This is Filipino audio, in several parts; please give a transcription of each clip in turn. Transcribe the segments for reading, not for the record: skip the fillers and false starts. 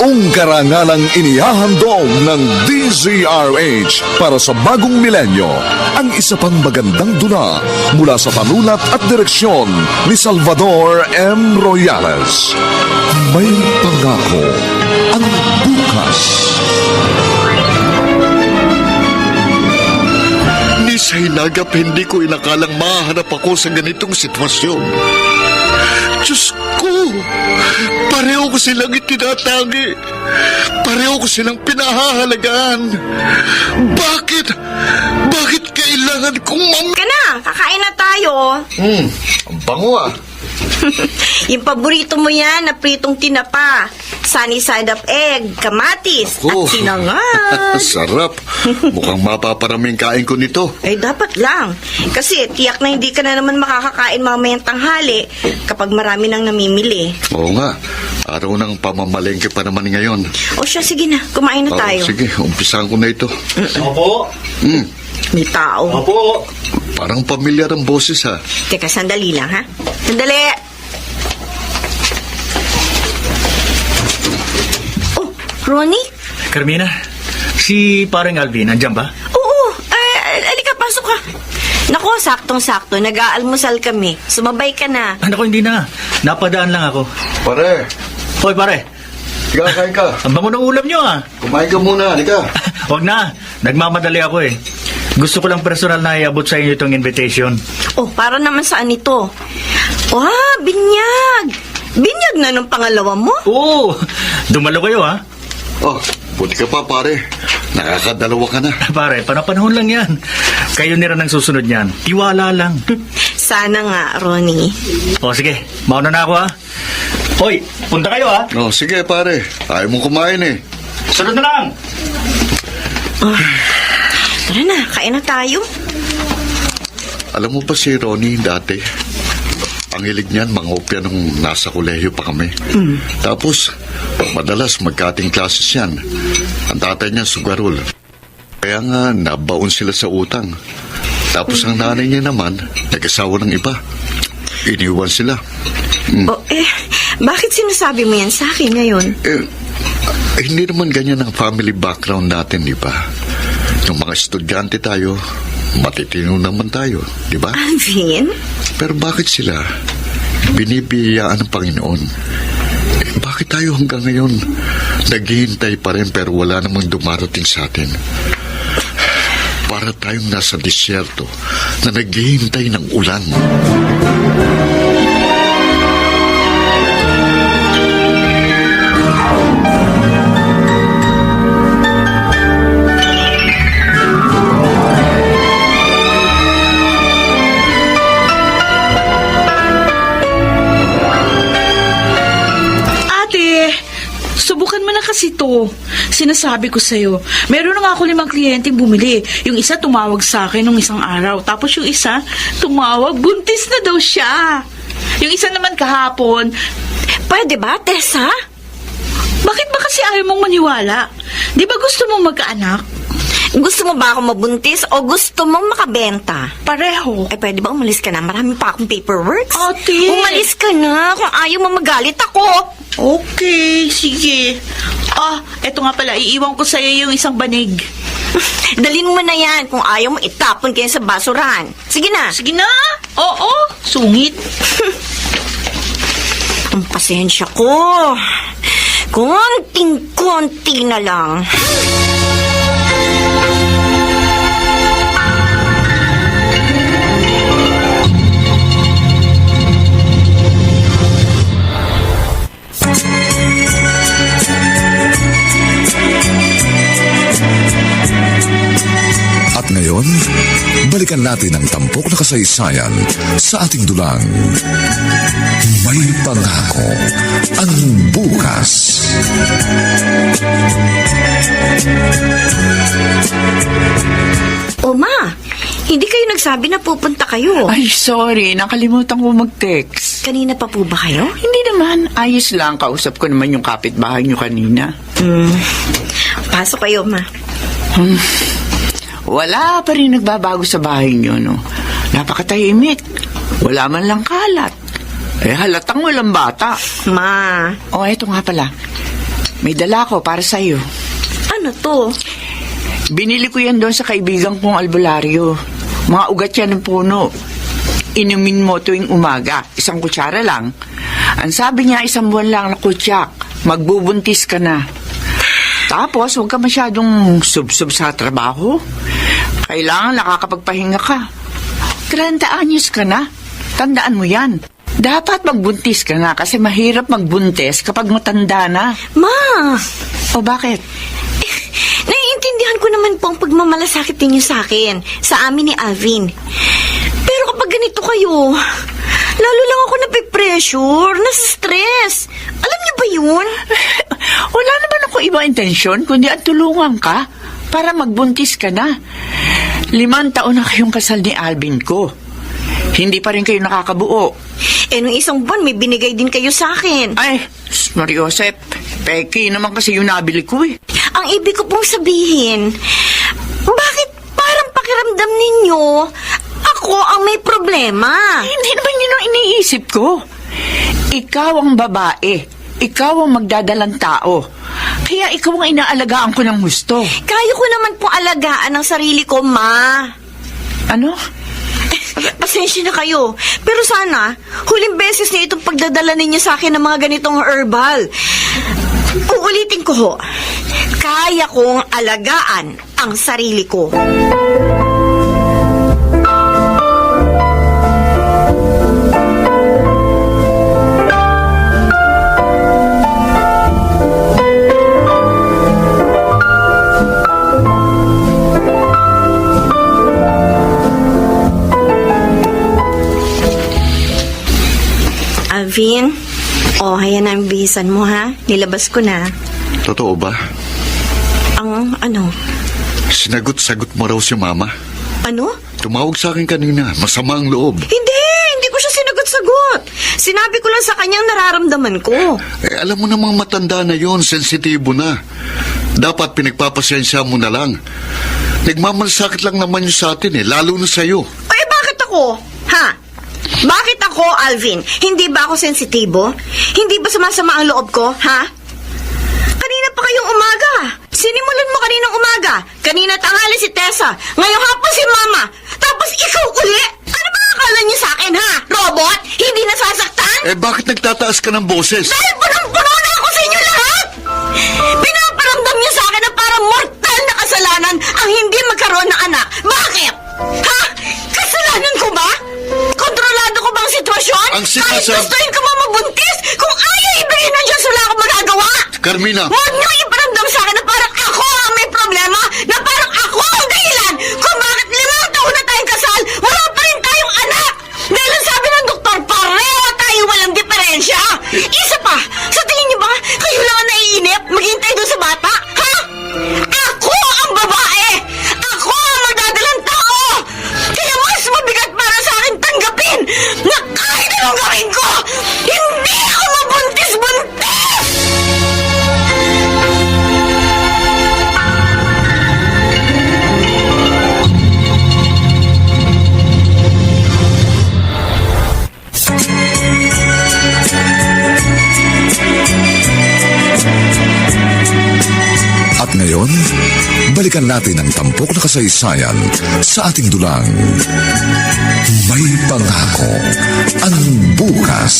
Taong karangalang inihahandog ng DZRH para sa bagong milenyo ang isa pang magandang dula mula sa panulat at direksyon ni Salvador M. Royales. May pangako ang bukas. Ni Sainagap, hindi ko inakalang mahanap ako sa ganitong sitwasyon. Diyos ko, pareho ko silang itinatagi. Pareho ko silang pinahahalagaan. Bakit? Bakit kailangan kong Kana, kakain na tayo. Ang bango ah. Yung paborito mo yan na pritong tinapa. Sunny side up egg, kamatis, Oh. at sinangag. Sarap. Mukhang mapaparaming kain ko nito. Ay, dapat lang. Kasi tiyak na hindi ka na naman makakakain mamayang tanghali kapag marami nang namimili. Oo nga. Araw ng pamamalengke pa naman ngayon. O siya, sige na. Kumain na Oo, tayo. sige, umpisahan ko na ito. Opo. May tao. Opo. Parang pamilyar ang boses ha. Teka, sandali lang, ha? Sandali. Oh, Ronnie? Carmina, si parang Alvin, andyan ba? Oo. Alika, pasok ka. Naku, saktong-sakto. Nag-aalmusal kami. Sumabay ka na. Anak ko, hindi na. Napadaan lang ako. Pare, Hoy, pare. higa kain ka. Ang bango ng ulam nyo, ah. Kumain ka muna, halika. Huwag na. Nagmamadali ako, eh. Gusto ko lang personal na iabot sa inyo itong invitation. Oh, para naman saan ito? Wow, binyag! Binyag na ng pangalawa mo? Oo. Dumalo kayo, ha? Oh, buti ka pa pare. Nakakadalawa ka na. Pare, panapanahon lang yan. Kayo nila nang susunod niyan. Tiwala lang. Sana nga, Ronnie. O, sige. Mauna na ako, ha? Hoy, punta kayo, ha? Oh, sige pare. Ayaw mo kumain eh. Sunod na lang. Tara na, kain na tayo. Alam mo pa si Ronnie dati? Ang hilig niyan, mangopya nung nasa kolehiyo pa kami. Tapos, madalas magkating classes yan. Ang tatay niya, sugarol. Kaya nga, nabaon sila sa utang. Tapos ang nanay niya naman, nag-asawa ng iba. Iniwan sila. Oh, bakit sinasabi mo yan sa akin ngayon? Hindi naman ganyan ang family background natin, di ba? Yung mga estudyante tayo, matitino naman tayo, di ba? Alvin? Pero bakit sila binibiyayaan ng Panginoon? Bakit tayo hanggang ngayon naghihintay pa rin pero wala namang dumarating sa atin? Para tayong nasa disyerto na naghihintay ng ulan. Subukan mo na kasi to. Sinasabi ko sa'yo, meron na nga ako 5 kliyenteng bumili. Yung isa tumawag sa akin nung isang araw. Tapos yung isa tumawag, buntis na daw siya. Yung isa naman kahapon. Pwede ba, Tessa? Bakit ba kasi ayaw mong maniwala? Di ba gusto mong magkaanak? Gusto mo ba ako mabuntis o gusto mong makabenta? Pareho. Ay, pwede ba umalis ka na? Marami pa akong paperwork. Ate! Umalis ka na. Kung ayaw mo magalit ako. Okay, sige. Eto nga pala, iiwan ko sa'yo yung isang banig. Dalhin mo na yan. Kung ayaw mo, itapon kayo sa basurahan. Sige na. Sige na. Oo, sungit. Ang pasensya ko. Konting-konti na lang. At ngayon, balikan natin ang tampok na kasaysayan sa ating dulang. May pangako ang bukas. O ma, hindi kayo nagsabi na pupunta kayo. Ay, sorry. Nakalimutan ko mag-text. Kanina pa po ba kayo? Hindi naman. Ayos lang. Kausap ko naman yung kapitbahay niyo kanina. Pasok kayo, ma. Wala pa rin nagbabago sa bahay niyo, no? Napakatahimik. Wala man lang kalat. Halatang walang bata. Ma. O, eto nga pala. may dala ko para sa'yo. Ano to? Binili ko yan doon sa kaibigan kong albularyo. Mga ugat yan ng puno. Inumin mo tuwing umaga, 1 kutsara lang. Ang sabi niya, 1 buwan lang na kutsak. Magbubuntis ka na. Tapos, huwag ka masyadong sub-sub sa trabaho. Kailangan nakakapagpahinga ka. 30 anyos ka na. Tandaan mo yan. Dapat magbuntis ka na kasi mahirap magbuntis kapag matanda na. Ma! O bakit? Naiintindihan ko naman po ang pagmamalasakit ninyo sa akin, sa amin ni Alvin. Pero kapag ganito kayo, lalo lang ako napipressure, nasa-stress. Alam niyo ba yun? Wala naman ako ibang intensyon kundi ang tulungan ka para magbuntis ka na. 5 taon na kayong kasal ni Alvin ko. Hindi pa rin kayo nakakabuo. Nung 1 buwan, may binigay din kayo sa akin. Ay, Mariosep, peki naman kasi yung nabili ko eh. Ang ibig ko pong sabihin, bakit parang pakiramdam ninyo, ako ang may problema? Hindi naman yun ang iniisip ko. Ikaw ang babae. Ikaw ang magdadalang tao. Kaya ikaw ang inaalagaan ko ng gusto. Kaya ko naman pong alagaan ang sarili ko, Ma. Ano? Pasensya na kayo. Pero sana, huling beses na itong pagdadala ninyo sa akin ng mga ganitong herbal. Uulitin ko ho. Kaya kong alagaan ang sarili ko. Alvin, ayan na ang bihisan mo, ha? Nilabas ko na. Totoo ba? Ang ano? Sinagot-sagot mo raw si Mama. Ano? Tumawag sa akin kanina. Masama ang loob. Hindi ko siya sinagot-sagot. Sinabi ko lang sa kanyang nararamdaman ko. Alam mo namang matanda na yon, sensitibo na. Dapat pinagpapasensya mo na lang. Nagmamalasakit lang naman yun sa atin lalo na sa'yo. Bakit ako? Ha? Bakit ako, Alvin? Hindi ba ako sensitibo? Hindi ba sumasama ang loob ko, ha? Kanina pa kayong umaga. Sinimulan mo kaninang umaga. Kanina tanghali si Tessa. Ngayong hapon si Mama. Tapos ikaw uli. Ano ba akala niyo sa akin, ha? Robot? Hindi nasasaktan? Bakit nagtataas ka ng boses? Dahil punong-puno na ako sa inyo lahat! Pinaparamdam niyo sa akin na parang mortal na kasalanan ang hindi magkaroon ng anak. Bakit? Ha? Kasalanan ko ba? Kontrolado ko ba ang sitwasyon? Ang Kahit gustuin ko mo mabuntis, kung ayaw ibigay ng Diyos, wala akong magagawa! Carmina! Huwag niyo iparamdam sa akin na parang ako ang may problema, na parang ako ang dahilan kung bakit 5 taon na tayong kasal, wala pa rin tayong anak! Dahil ang sabi ng doktor, pareho tayo walang diferensya! Isa pa, sa tingin niyo ba, kayo lang ang naiinip, maghintay doon sa bata? Ha? Ako ang babae! Ako ang magdadalang tao! Kaya mas mabigat para sa akin tanggapin na kahit anong gawin ko, hindi ako mabuntis-buntis! At ngayon, balikan natin ang tampok na kasaysayan sa ating dulang. May pangako ang bukas.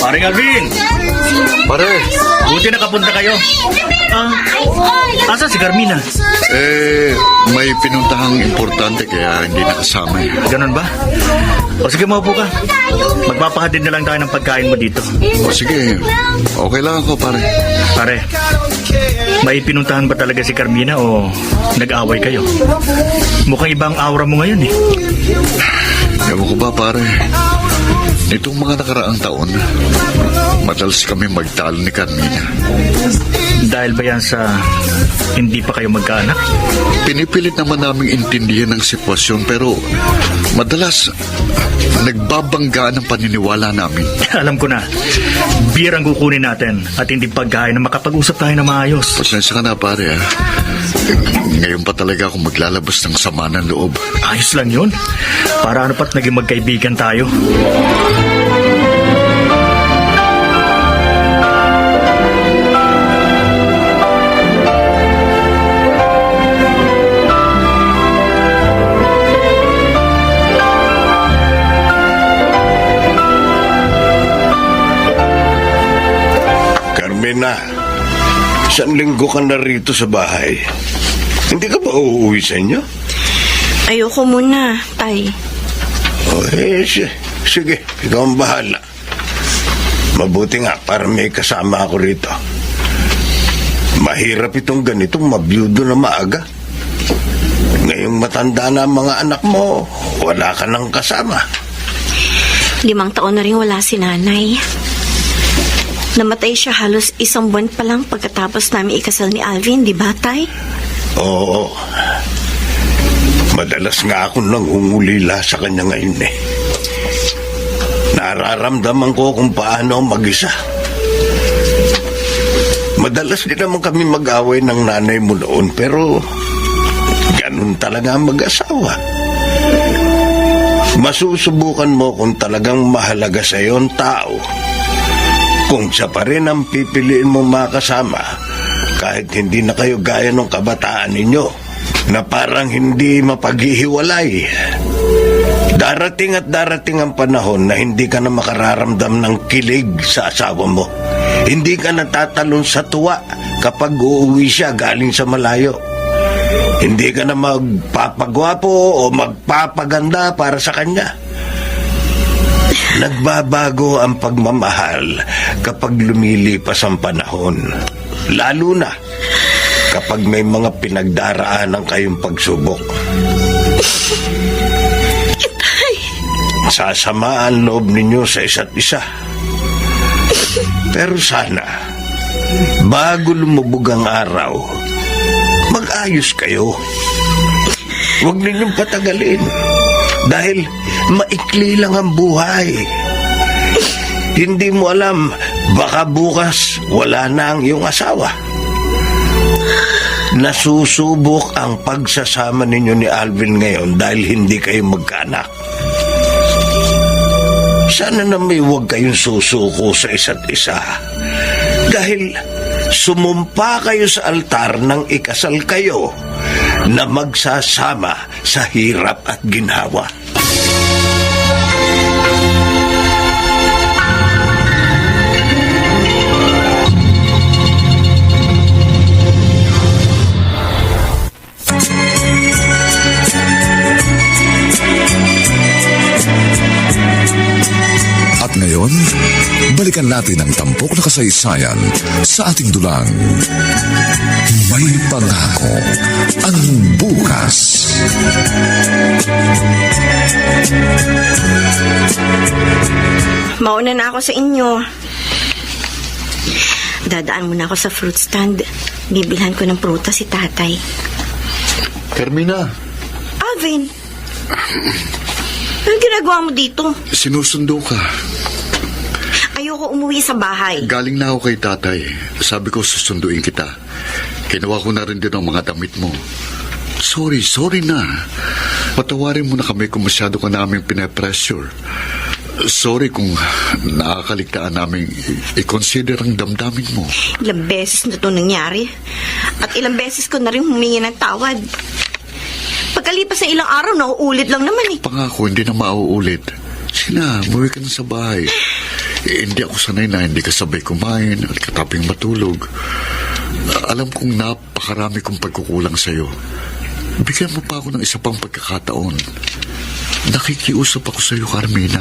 Paring Alvin! Pare, Buti nakapunta kayo. Asa si Carmina? may pinuntahang importante kaya hindi nakasama. Ganun ba? O sige, maupo ka. Magpapahatid na lang tayo ng pagkain mo dito. O sige, okay lang ako, pare. Pare, may pinuntahan ba talaga si Carmina o nag-away kayo? Mukhang ibang aura mo ngayon eh. Ewan ko ba, pare. Nitong mga nakaraang taon, madalas kami magtalo ni Carmina. Dahil ba yan sa hindi pa kayo magkaanak? Pinipilit naman naming intindihan ang sitwasyon pero madalas nagbabanggaan ang paniniwala namin. Alam ko na, beer ang kukunin natin at hindi pagkain na makapag-usap tayo na maayos. Pasensya ka na, pare. Ngayon pa talaga ako maglalabas ng sama ng loob. Ayos lang yun. Para ano pa't naging magkaibigan tayo. Carmena, isang linggo ka na rito sa bahay. Hindi ka ba uuwi sa inyo? Ayoko muna, Tay. Sige, ikaw ang bahala. Mabuti nga para may kasama ako rito. Mahirap itong ganitong mabiyudo na maaga. Ngayong matanda na ang mga anak mo, wala ka nang kasama. 5 taon na rin wala si nanay. Namatay siya halos 1 buwan pa lang pagkatapos namin ikasal ni Alvin, di ba, Tay? Oo. Madalas nga ako nangungulila sa kanya ngayon eh. Nararamdaman ko kung paano mag-isa. Madalas din naman kami mag-away ng nanay mo noon, pero ganun talaga ang mag-asawa. Masusubukan mo kung talagang mahalaga sa iyo ang tao. Kung siya pa rin ang pipiliin mo makasama, kahit hindi na kayo gaya ng kabataan ninyo, na parang hindi mapaghihiwalay. Darating at darating ang panahon na hindi ka na makararamdam ng kilig sa asawa mo. Hindi ka natatalon sa tuwa kapag uuwi siya galing sa malayo. Hindi ka na magpapagwapo o magpapaganda para sa kanya. Nagbabago ang pagmamahal kapag lumilipas ang panahon. Lalo na kapag may mga pinagdaraanan kayong pagsubok. Sasama ang loob ninyo sa isa't isa. Pero sana, bago lumubog ang araw, mag-ayos kayo. Huwag ninyong patagalin. Dahil maikli lang ang buhay. Hindi mo alam, baka bukas wala na ang iyong asawa. Nasusubok ang pagsasama ninyo ni Alvin ngayon dahil hindi kayo magkaanak. Sana na may huwag kayong susuko sa isa't isa. Dahil sumumpa kayo sa altar nang ikasal kayo na magsasama sa hirap at ginhawa. At ngayon, balikan natin ang tampok na kasaysayan sa ating dulang. May pangako ang bukas. Mauna na ako sa inyo. Dadaan muna ako sa fruit stand. Bibilhan ko ng prutas si tatay. Carmina, Alvin! Anong ginagawa mo dito? sinusundo ka. Ayoko umuwi sa bahay. Galing na ako kay tatay. Sabi ko susunduin kita. Kinuha ko na rin din ang mga damit mo. Sorry na. Patawarin mo na kami kung masyado ka namin pinapressure. Sorry kung nakakaligtaan namin i-consider ang damdamin mo. Ilang beses na ito nangyari. At ilang beses ko na rin humingi ng tawad. Pagkalipas ng ilang araw, nauulit lang naman eh. Pangako, hindi na mauulit. Sina, muwi ka na sa bahay. Hindi ako sanay na hindi ka sabay kumain at kataping matulog. Alam kong napakarami kong pagkukulang sa'yo. Bigyan mo pa ako ng isa pang pagkakataon. Nakikiusap ako sa'yo, Carmina.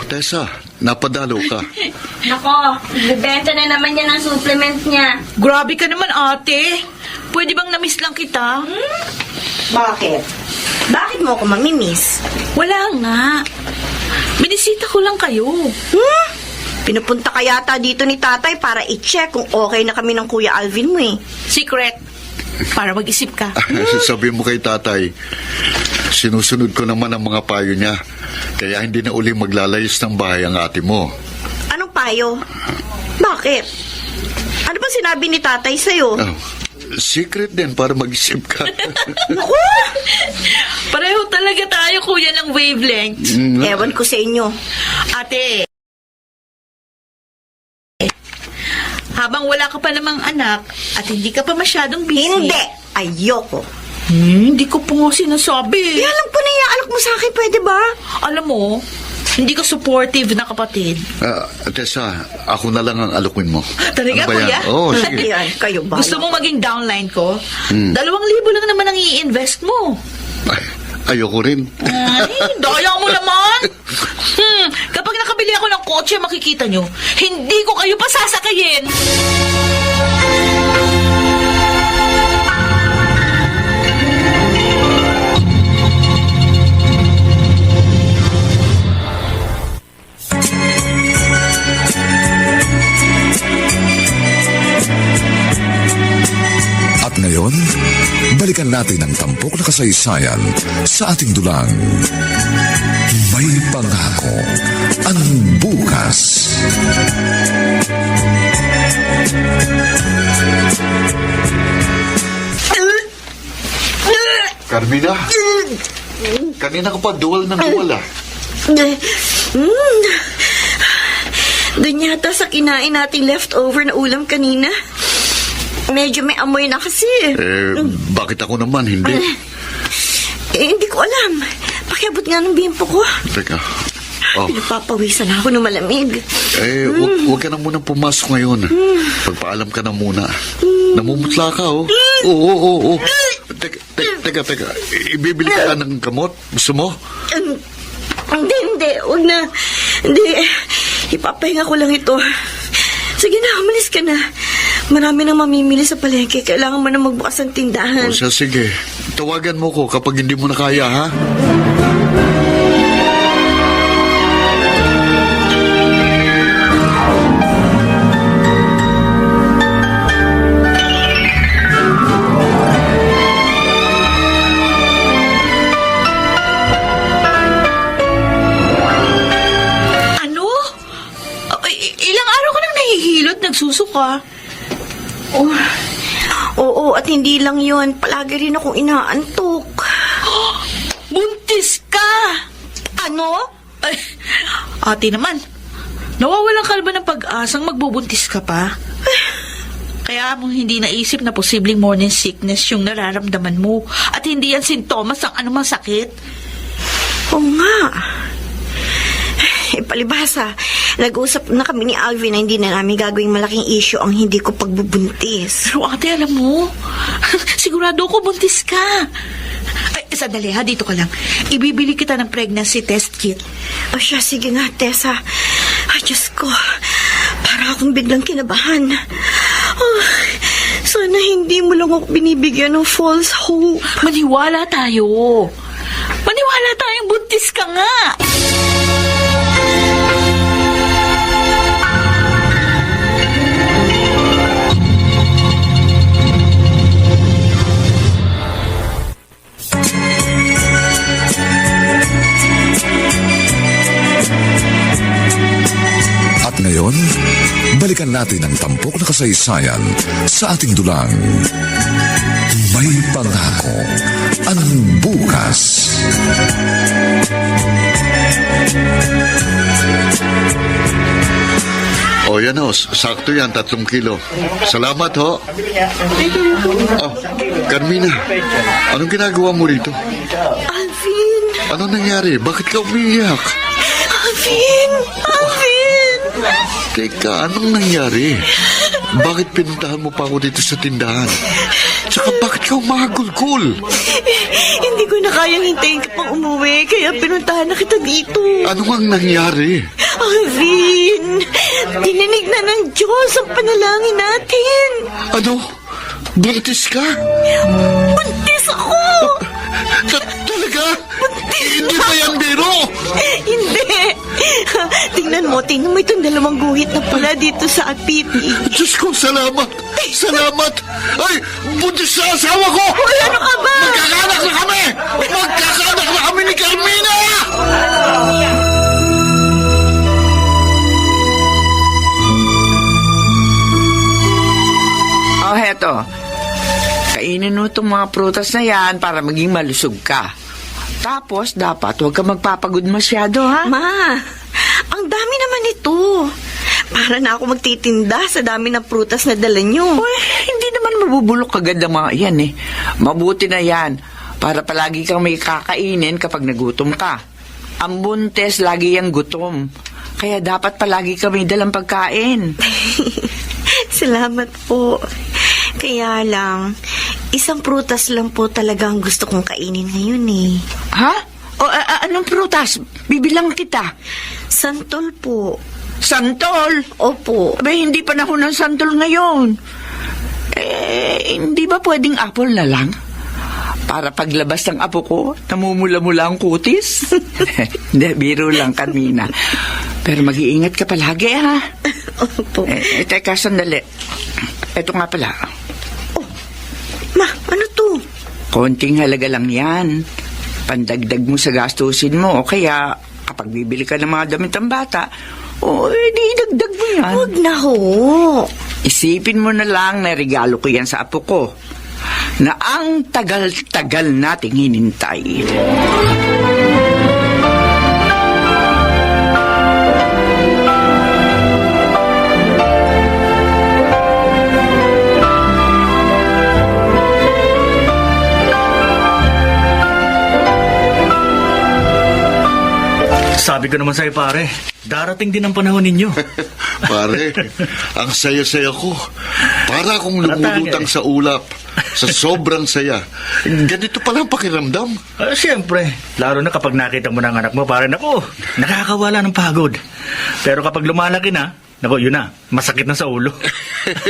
Tessa, napadalo ka. Nako, bibenta na naman yan ang supplement niya. Grabe ka naman, ate. Pwede bang na-miss lang kita? Bakit? Bakit mo ako mamimiss? Wala nga. Binisita ko lang kayo. Pinupunta ka yata dito ni tatay para i-check kung okay na kami ng Kuya Alvin mo eh. Secret. Para mag-isip ka. Sabi mo kay tatay, sinusunod ko naman ang mga payo niya. Kaya hindi na uli maglalayas ng bahay ang ate mo. Anong payo? Bakit? Ano ba sinabi ni tatay sa'yo? Oh, secret din para mag-isip ka. Naku! Pareho talaga tayo, kuya, ng wavelength. Ewan ko sa inyo. Ate, habang wala ka pa namang anak at hindi ka pa masyadong busy. Hindi! Ayoko. Hindi ko po nga sinasabi. Alam ko na yung anak mo sa akin, pwede ba? Alam mo, hindi ka supportive na kapatid. Tessa, ako na lang ang alukin mo. Talaga, Ano ba yan? kuya? Oo, sige. Yan, kayo ba? Gusto mong maging downline ko? 2,000 lang naman ang i-invest mo. Ay, ayoko rin. Ay, daya mo naman. Kapag nakabili ako ng kotse, makikita nyo, hindi ko kayo pasasakayin. At ngayon, balikan natin ang tampok na kasaysayan sa ating dulang. May pangako ang bukas. Carmina, kanina ka pa duwal ng duwal ah. Doon yata sa kinain nating leftover na ulam kanina. Medyo may amoy na kasi. Bakit ako naman hindi? Hindi ko alam. Pakiabot nga ng bimpo ko. Teka. Oh, Pinapapawisan ako ng malamig. wag ka na munang pumasok ngayon. Pagpaalam ka na muna. Namumutla ka, oh. Oo. Teka. Ibibili ka ng gamot? Gusto mo? Hindi. Huwag na. Hindi. Ipapahinga ko lang ito. Sige na, umalis ka na. Marami nang mamimili sa palengke. Kailangan mo na magbukas ang tindahan. O siya, sige. Tawagan mo ko kapag hindi mo na kaya, ha? Ano? Ilang araw ka nang nahihilot, nagsusuka. Oo, at hindi lang yon. Palagi rin akong inaantok. Buntis ka! Ano? Ay, ate naman, nawawalan ka ba ng pag-asang magbubuntis ka pa? Kaya mo hindi naisip na posibleng morning sickness yung nararamdaman mo at hindi yan sintomas ng anumang sakit? Oo nga. Palibhasa, nag-usap na kami ni Alvin na hindi na namin gagawing malaking issue ang hindi ko pagbubuntis. Pero ate, alam mo, sigurado ko buntis ka. Ay, sandali ha, dito ka lang. Ibibili kita ng pregnancy test kit. O siya, sige nga, Tessa. Ay, Diyos ko. Para akong biglang kinabahan. Oh, sana hindi mo lang ako binibigyan ng false hope. Maniwala tayo. Maniwala tayong buntis ka nga. At ngayon, balikan natin ang tampok na kasaysayan sa ating dulang. May pangako ang bukas. O yan o, sakto yan, 3 kilo. Salamat ho. Oh, Carmina, anong ginagawa mo rito? Alvin! Ano nangyari? Bakit ka umiiyak? Alvin! Alvin! Teka, anong nangyari? Bakit pinuntahan mo pa ako dito sa tindahan? Tsaka bakit ka umagulgul? Hindi ko na kayang hintayin ka pang umuwi, kaya pinuntahan na kita dito. Ano ang nangyari? Alvin! Dininig na ng Diyos ang panalangin natin. Ano? Buntis ka? Buntis ako! Talaga ka? Hindi ba yan biro? Hindi. Tingnan mo, itong dalawang guhit na pala dito sa apiti. Diyos ko, salamat! Salamat! Ay, buntis sa asawa ko! Ano ka ba? Magkakanak na kami! Magkakanak na kami ni Carmina! Oh, heto. Kainin mo itong mga prutas na yan para maging malusog ka. Tapos, dapat huwag ka magpapagod masyado, ha? Ma, ang dami naman ito. Para na ako magtitinda sa dami ng prutas na dala nyo. Uy, hindi naman mabubulok agad ang mga yan, eh. Mabuti na yan para palagi kang may kakainin kapag nagutom ka. Ang buntes, lagi yung gutom. Kaya dapat palagi ka may dalang pagkain. Salamat po. Kaya lang, isang prutas lang po talaga ang gusto kong kainin ngayon eh. Ha? O, anong prutas? Bibilang kita. Santol po. Santol? Opo. Abay, hindi panahon ng santol ngayon. Hindi ba pwedeng apple na lang? Para paglabas ng apo ko, namumula-mula ang kutis? Hindi, biro lang, Carmina. Pero mag-iingat ka palagi, ha? Opo. Teka, sandali. Ito nga pala. Ma, ano to? Konting halaga lang yan. Pandagdag mo sa gastusin mo. O kaya, kapag bibili ka ng mga damit ng bata, di dagdag mo yan. Huwag na ho. Isipin mo na lang na regalo ko yan sa apo ko. Na ang tagal-tagal nating hinintay. Sabi ko naman sa'yo, pare, darating din ang panahon ninyo. Pare, ang saya-saya ko. Para akong lumulutang sa ulap. Sa sobrang saya. Ganito pala ang pakiramdam. Siyempre, lalo na kapag nakita mo ng anak mo, pare, naku, nakakawala ng pagod. Pero kapag lumalaki na, naku, yun na, masakit na sa ulo.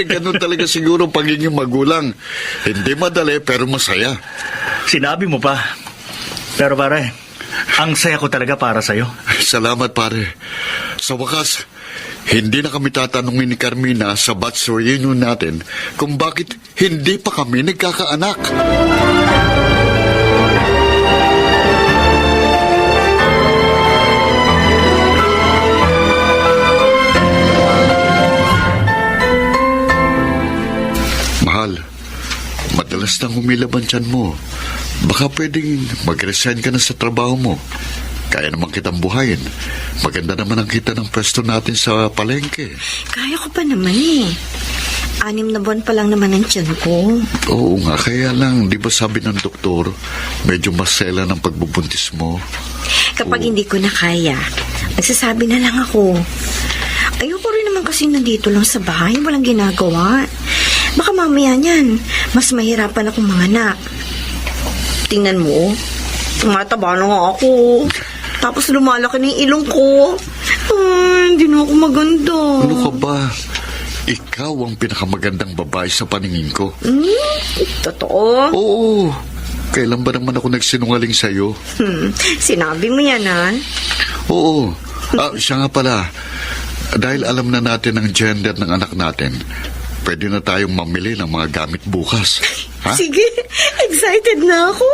Ganun talaga siguro pagiging magulang. Hindi madali pero masaya. Sinabi mo pa. Pero pare, ang saya ko talaga para sa'yo. Salamat pare. Sa wakas, hindi na kami tatanungin ni Carmina sa batch reunion natin kung bakit hindi pa kami nagkakaanak. Mahal, madalas nang humilab ang tiyan mo. Baka pwedeng mag-resign ka na sa trabaho mo. Kaya naman kitang buhayin. Maganda naman ang kita ng pwesto natin sa palengke. Kaya ko pa naman eh. 6 na buwan pa lang naman ang tiyan ko. Oo nga, kaya lang, di ba sabi ng doktor, medyo masela ng pagbubuntis mo. Kapag hindi ko na kaya, nagsasabi na lang ako. Ayoko rin naman kasi nandito lang sa bahay, walang ginagawa. Baka mamaya niyan, mas mahirapan akong manganak. Tingnan mo, tumataba na nga ako. Tapos lumalaki na yung ilong ko. Hindi na ako maganda. Ano ka ba? Ikaw ang pinakamagandang babae sa paningin ko. Totoo? Oo. Kailan ba naman ako nagsinungaling sa'yo? Sinabi mo yan, ha? Oo. Siya nga pala. Dahil alam na natin ang gender ng anak natin, pwede na tayong mamili ng mga gamit bukas. Ha? Sige, excited na ako.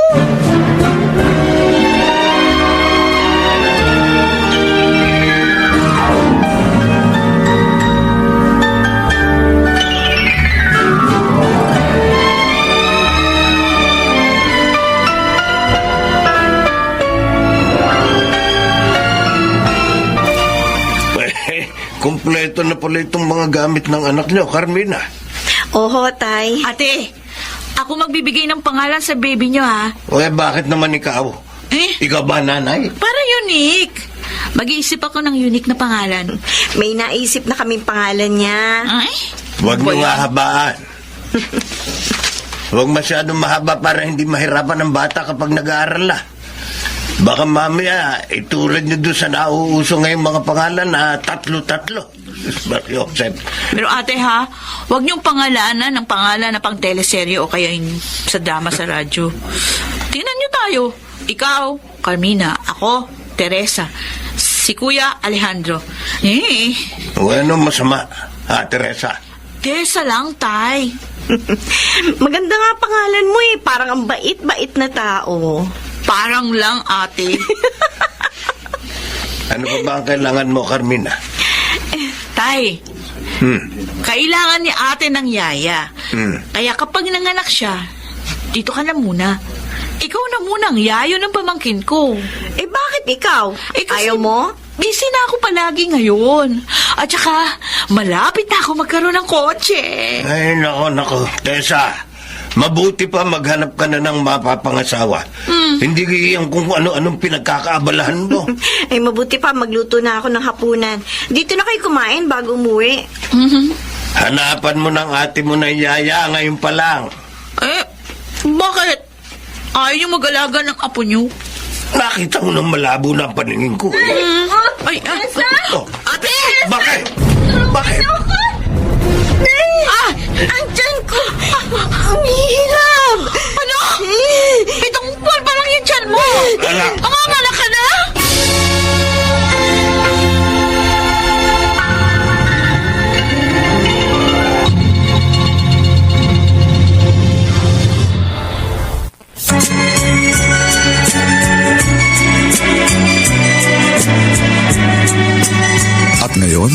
Kompleto na pala itong mga gamit ng anak niyo, Carmina. Oho, tay. Ate, ako magbibigay ng pangalan sa baby nyo, ha? Bakit naman ikaw? Ikaw ba nanay? Para unique. Mag-iisip ako ng unique na pangalan. May naisip na kaming pangalan niya. Ay? Huwag niyo hahabaan. Huwag masyadong mahaba para hindi mahirapan ang bata kapag nag-aaral na. Baka mamaya, itulad nyo doon sa nauuso ngayong mga pangalan na tatlo-tatlo. Pero ate ha, huwag niyong pangalanan ng pangalan na pang teleserye o kaya yung sa drama sa radyo. Tingnan niyo tayo. Ikaw, Carmina. Ako, Teresa. Si Kuya Alejandro. Ano masama, Teresa? Teresa lang, Tay. Maganda nga pangalan mo eh. Parang ang bait-bait na tao. Parang lang, ate. Ano pa ba ang kailangan mo, Carmina? Tay, kailangan ni ate ng yaya. Kaya kapag nanganak siya, dito ka na muna. Ikaw na muna ang yayo ng pamangkin ko. Eh bakit ikaw? Kasi Ayaw mo? Busy na ako palagi ngayon. At saka, malapit na ako magkaroon ng kotse. Ay, nako, Tessa. Mabuti pa maghanap ka na ng mapapangasawa. Hindi yan kung ano-anong pinagkakaabalahan mo. Ay mabuti pa, magluto na ako ng hapunan. Dito na kayo kumain bago umuwi. Hanapan mo ng ate mo na yaya ngayon pa lang. Bakit? Ayaw niyo mag-alaga ng apo niyo? Nakita mo nang malabo na ang paningin ko. Oh, Ate! bakit? Bakit? Ang tiyan ko! Ang hirap! Ano? 7 buwan pa lang yung tiyan mo! Anak! Manganganak ka na? At ngayon,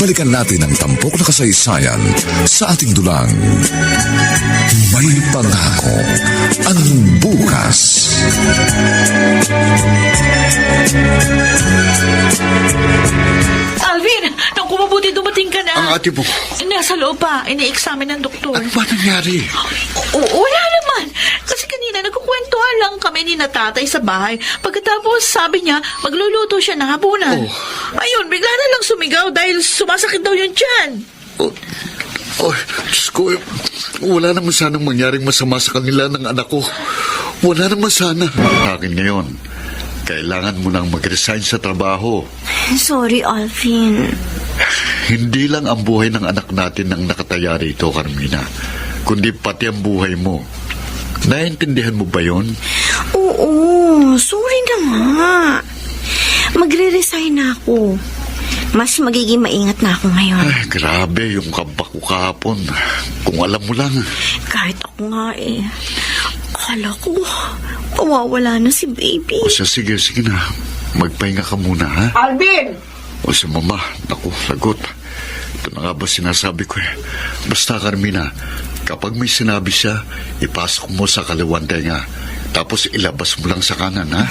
balikan natin ang tampok na kasaysayan sa ating dulang. May pangako ang bukas. Alvin, nang kumabuti dumating ka na. Ang ate mo. Nasa loob pa, ini-examine ng doktor. Ano ba nangyari? Wala naman. Kasi kanina nagkukwentuhan lang kami ni natatay sa bahay. Pagkatapos sabi niya, magluluto siya ng hapunan. Ayun, bigla na lang sumigaw dahil sumasakit daw yung tiyan. Diyos ko, wala naman sanang mangyaring masama sa kanila ng anak ko. Wala naman sana. Akin ngayon, kailangan mo nang mag-resign sa trabaho. Sorry, Alvin. Hindi lang ang buhay ng anak natin ang nakataya rito, Carmina, kundi pati ang buhay mo. Naiintindihan mo ba yon? Oo, sorry na nga. Magre-resign na ako. Mas magiging maingat na ako ngayon. Ay, grabe yung kabak ko kahapon. Kung alam mo lang. Kahit ako nga eh. Akala ko, mawawala na si baby. O siya, sige na. Magpahinga ka muna, ha? Alvin! O si mama, naku, lagot. Ito na nga ba sinasabi ko eh. Basta, Carmina, kapag may sinabi siya, ipasok mo sa kaliwan tenga. Tapos ilabas mo lang sa kanan, ha?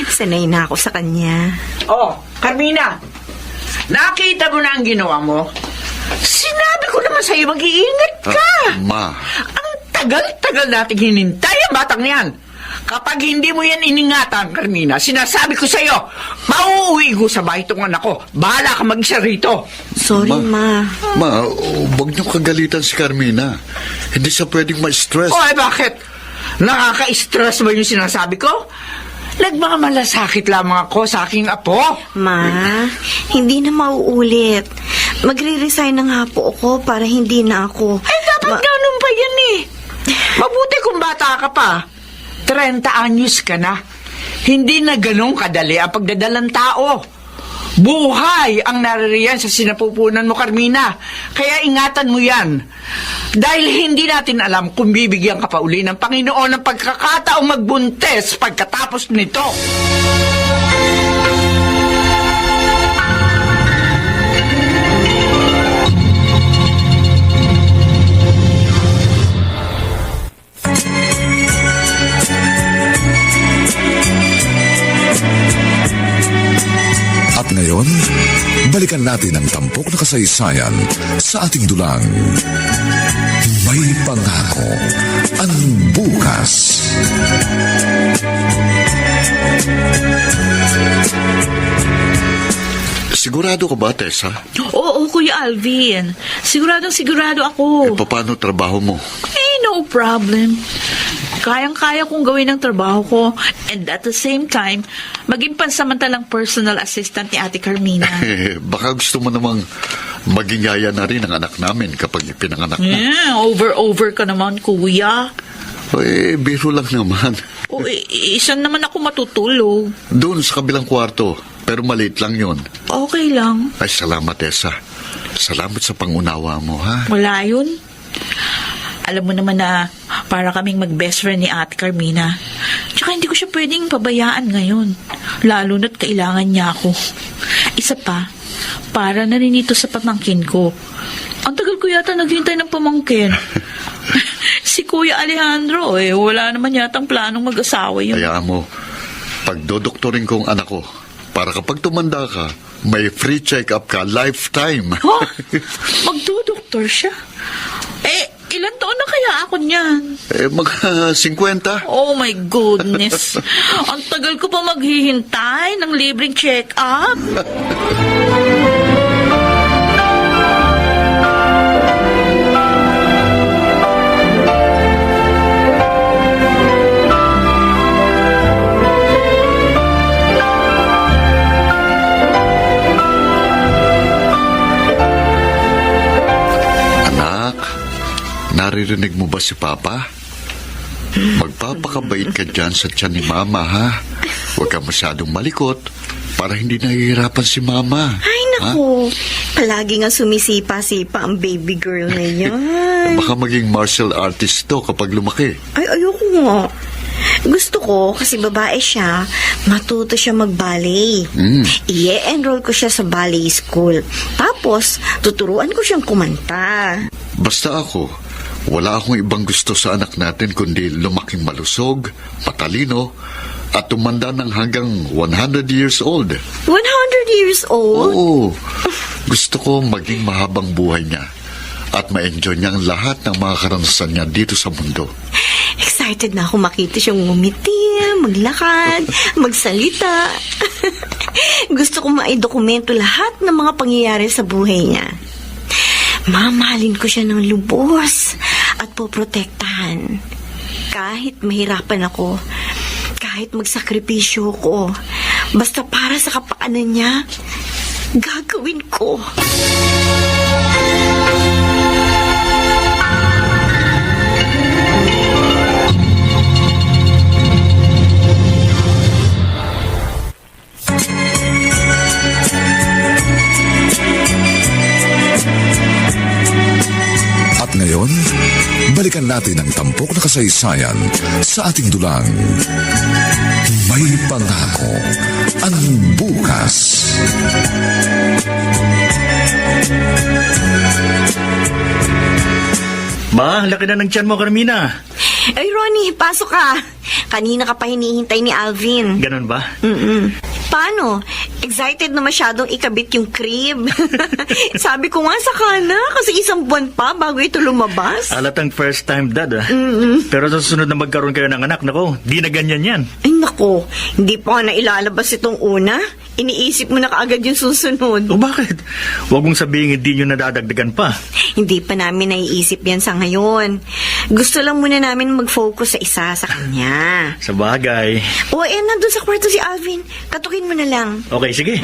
Sanay na ako sa kanya. Oh, Carmina! Nakita mo na ang ginawa mo? Sinabi ko naman sa'yo, mag-iingat ka! Ma, Ang tagal-tagal nating hinintay ang batang yan. Kapag hindi mo yan iningatan, Carmina, sinasabi ko sa'yo, mauuwi ko sa bahay itong anak ko. Bahala ka mag-isa rito. Sorry, Ma. Ma, huwag niyo kagalitan si Carmina. Hindi siya pwedeng ma-stress. O, bakit? Nakaka-stress ba yung sinasabi ko? Nagmamalasakit lamang ako sa aking apo. Ma, hindi na mauulit. Magre-resign na nga po ako para hindi na ako... Dapat ganun pa yan eh. Mabuti kung bata ka pa. 30 anyos ka na. Hindi na ganun kadali ang pagdadalang tao. Buhay ang naririyan sa sinapupunan mo, Carmina. Kaya ingatan mo yan. Dahil hindi natin alam kung bibigyan ka pa uli ng Panginoon ng pagkakataong magbuntes pagkatapos nito. At ngayon, balikan natin ang tampok na kasaysayan sa ating dulang. May pangako ang bukas. Sigurado ka ba, Tessa? Oo, Kuya Alvin. Sigurado ako. Paano trabaho mo? No problem. Kayang-kaya kong gawin ang trabaho ko and at the same time, maging pansamantalang personal assistant ni Ate Carmina. Baka gusto mo namang maging yaya na rin ang anak namin kapag ipinanganak na. Over ka naman, Kuya. Biro lang naman. O, isan naman ako matutulog. Doon sa kabilang kwarto, pero maliit lang yon. Okay lang. Ay, salamat, Tessa. Salamat sa pangunawa mo, ha? Wala yun. Alam mo naman na para kaming mag-best friend ni Ate Carmina. Tsaka hindi ko siya pwedeng pabayaan ngayon. Lalo na't kailangan niya ako. Isa pa, para na rin ito sa pamangkin ko. Ang tagal ko yata naghintay ng pamangkin. Si Kuya Alejandro, wala naman yatang planong mag-asawa yun. Kaya mo, pagdodoktorin ko ang anak ko, para kapag tumanda ka, may free check-up ka lifetime. Oh, magdudoktor siya. Ilan taon na kaya ako niyan? Mga 50. Oh my goodness. Ang tagal ko pa maghihintay ng libreng check-up. Naririnig mo ba si Papa? Magpapakabait ka dyan sa tiyan ni Mama, ha? Huwag ka masyadong malikot para hindi nahihirapan si Mama. Ay, naku. Palagi nga sumisipa-sipa ang baby girl na yan. Baka maging martial artist to kapag lumaki. Ay, ayoko nga. Gusto ko, kasi babae siya, matuto siya mag-ballet. I-enroll ko siya sa ballet school. Tapos, tuturuan ko siyang kumanta. Basta ako, wala akong ibang gusto sa anak natin kundi lumaking malusog, matalino, at tumanda ng hanggang 100 years old. 100 years old? Oo. Gusto ko maging mahabang buhay niya at ma-enjoy niya ang lahat ng mga karanasan niya dito sa mundo. Excited na ako makita siyang ngumiti, maglakad, magsalita. Gusto ko maidokumento lahat ng mga pangyayari sa buhay niya. Mamahalin ko siya ng lubos at poprotektahan. Kahit mahirapan ako, kahit magsakripisyo ko, basta para sa kapakanan niya, gagawin ko. At ngayon, balikan natin ang tampok na kasaysayan sa ating dulang. May pangako ang bukas. Ma, laki na ng tiyan mo, Carmina. Ay, Ronnie, pasok ka. Kanina ka pa hinihintay ni Alvin. Ganun ba? Paano? Excited na masyadong ikabit yung crib. Sabi ko nga saka na, kasi isang buwan pa bago ito lumabas. Alatang first time dad, ah. Pero sa susunod na magkaroon kayo ng anak, nako, di na ganyan yan. Ay nako, hindi pa nga nailalabas itong una. Iniisip mo na kaagad yung susunod. O bakit? Huwag mong sabihin hindi nyo nadadagdagan pa. Hindi pa namin naiisip yan sa ngayon. Gusto lang muna namin mag-focus sa isa sa kanya. Sa bagay. Nandun sa kwarto si Alvin. Katukin mo na lang. Okay, sige.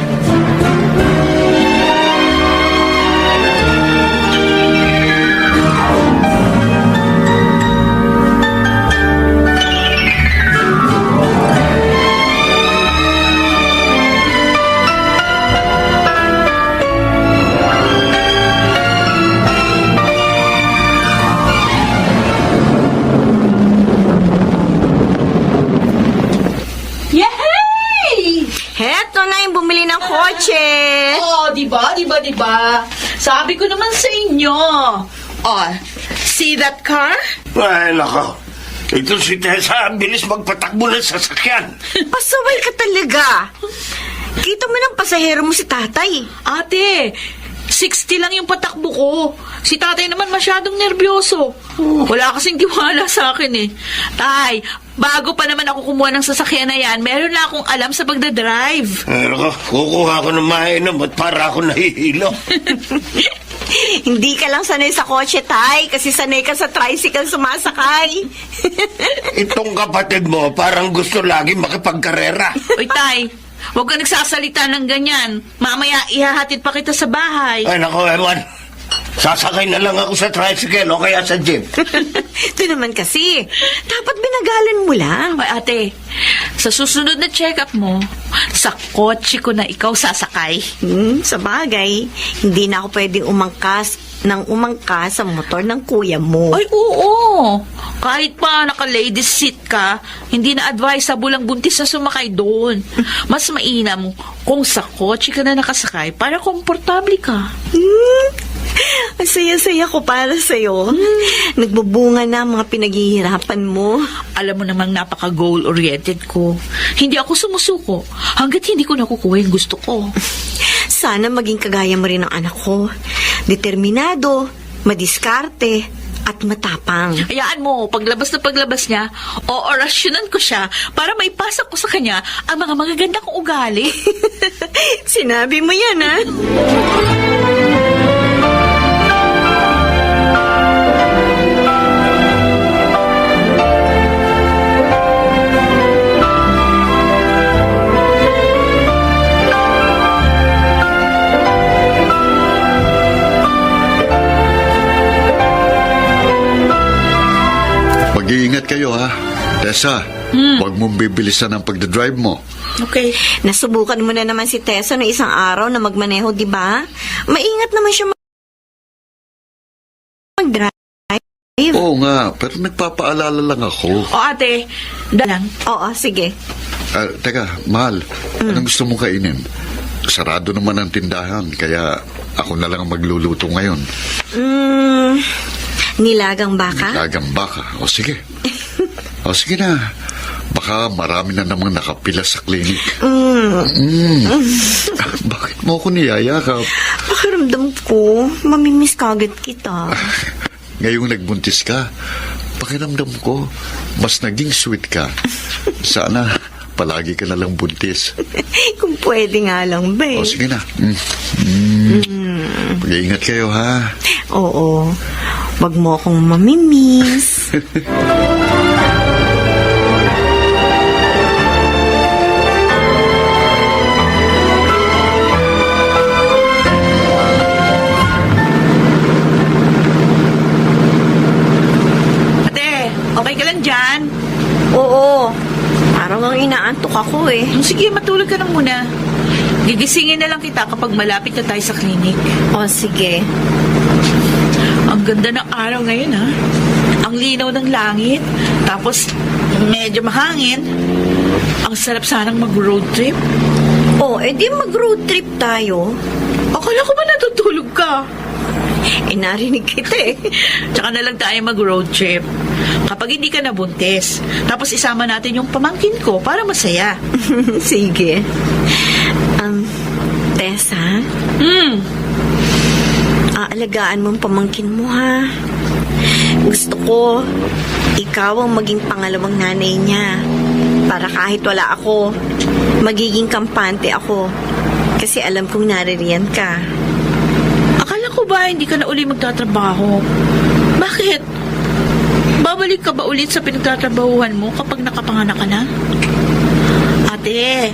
Heto na yung bumili ng kotse. Oh, diba? Sabi ko naman sa inyo. Oh, see that car? Ay, nako. Ito si Tessa, ang bilis magpatakbo ng sasakyan. Pasaway ka talaga. Kita mo ng pasahero mo si tatay. Ate, 60 lang yung patakbo ko. Si tatay naman masyadong nervyoso. Wala kasing tiwala sa akin eh. Tay, bago pa naman ako kumuha ng sasakyan na yan, meron na akong alam sa pagdadrive. Ay, nako. Kukuha ko ng mainom at para ako nahihilo. Hindi ka lang sanay sa kotse, tay, kasi sanay ka sa tricycle sumasakay. Itong kapatid mo parang gusto lagi makipagkarera. Uy, tay, huwag ka nagsasalita ng ganyan. Mamaya ihahatid pa kita sa bahay. Ay, nako, Ewan. Sasakay na lang ako sa tricycle o kaya sa jeep. Ito naman kasi, dapat binagalan mo lang. Ay, ate, sa susunod na check-up mo, sa kotse ko na ikaw sasakay. Sa bagay, hindi na ako pwedeng umangkas sa motor ng kuya mo. Ay, oo. Kahit pa naka-ladies seat ka, hindi na advisable ang buntis na sumakay doon. Mas mainam kung sa kotse ka na nakasakay para komportable ka. Ang saya-saya ko para sa'yo. Nagbubunga na ang mga pinaghihirapan mo. Alam mo namang napaka-goal-oriented ko. Hindi ako sumusuko hanggat hindi ko nakukuha yung gusto ko. Sana maging kagaya mo rin ang anak ko. Determinado, madiskarte, at matapang. Hayaan mo, paglabas niya, oorasyonan ko siya para maipasa ko sa kanya ang mga magaganda kong ugali. Sinabi mo yan, ha? Mag-iingat kayo, ha? Tessa, huwag mong bibilisan ang pagdadrive mo. Okay. Nasubukan mo na naman si Tessa noong isang araw na magmaneho, di ba? Maingat naman siya mag-drive. Oo nga, pero nagpapaalala lang ako. O ate, dalang. Oo, sige. Teka, mahal, anong gusto mong kainin? Sarado naman ang tindahan, kaya ako na lang ang magluluto ngayon. Nilagang baka? Lagang baka. O sige. O sige na. Baka marami na namang nakapila sa klinik. Bakit mo ako niyayakap? Pakiramdam ko, mamimiss kagad kita. Ngayong nagbuntis ka, pakiramdam ko, mas naging sweet ka. Sana palagi ka na lang buntis. Kung pwede nga lang, O babe. sige na. Mag-iingat kayo, ha? Oo. Wag mo akong mamimiss. Ate, okay ka lang dyan? Oo. Parang ang inaantok ako eh. Sige, matulog ka lang muna. Gigisingin na lang kita kapag malapit na tayo sa klinik. O, sige. Ang ganda ng araw ngayon, ha? Ang linaw ng langit. Tapos, medyo mahangin. Ang sarap sanang mag-road trip. O, edi mag-road trip tayo. Akala ko ba natutulog ka? Narinig kita eh. Tsaka na lang tayo mag-road trip. Kapag hindi ka nabuntis. Tapos isama natin yung pamangkin ko para masaya. Sige. Tessa? Aalagaan mo ang pamangkin mo, ha? Gusto ko, ikaw ang maging pangalawang nanay niya. Para kahit wala ako, magiging kampante ako. Kasi alam kong naririyan ka. Akala ko ba hindi ka na uli magtatrabaho? Bakit? Babalik ka ba ulit sa pinagtatrabahuhan mo kapag nakapanganak ka na? Ate,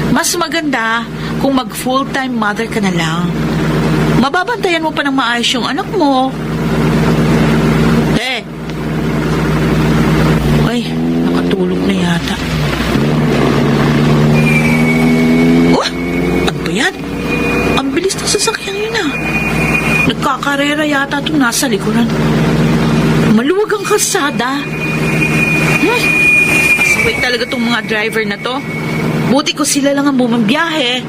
mas maganda kung mag full-time mother ka na lang. Mababantayan mo pa ng maayos yung anak mo. Ay, nakatulog na yata. Ano ba yan? Ang bilis ng sasakyan yun ah. Nagkakarera yata itong nasa likuran. Maluwag ang kalsada. Asaway talaga itong mga driver na to. Buti ko sila lang ang bumabiyahe.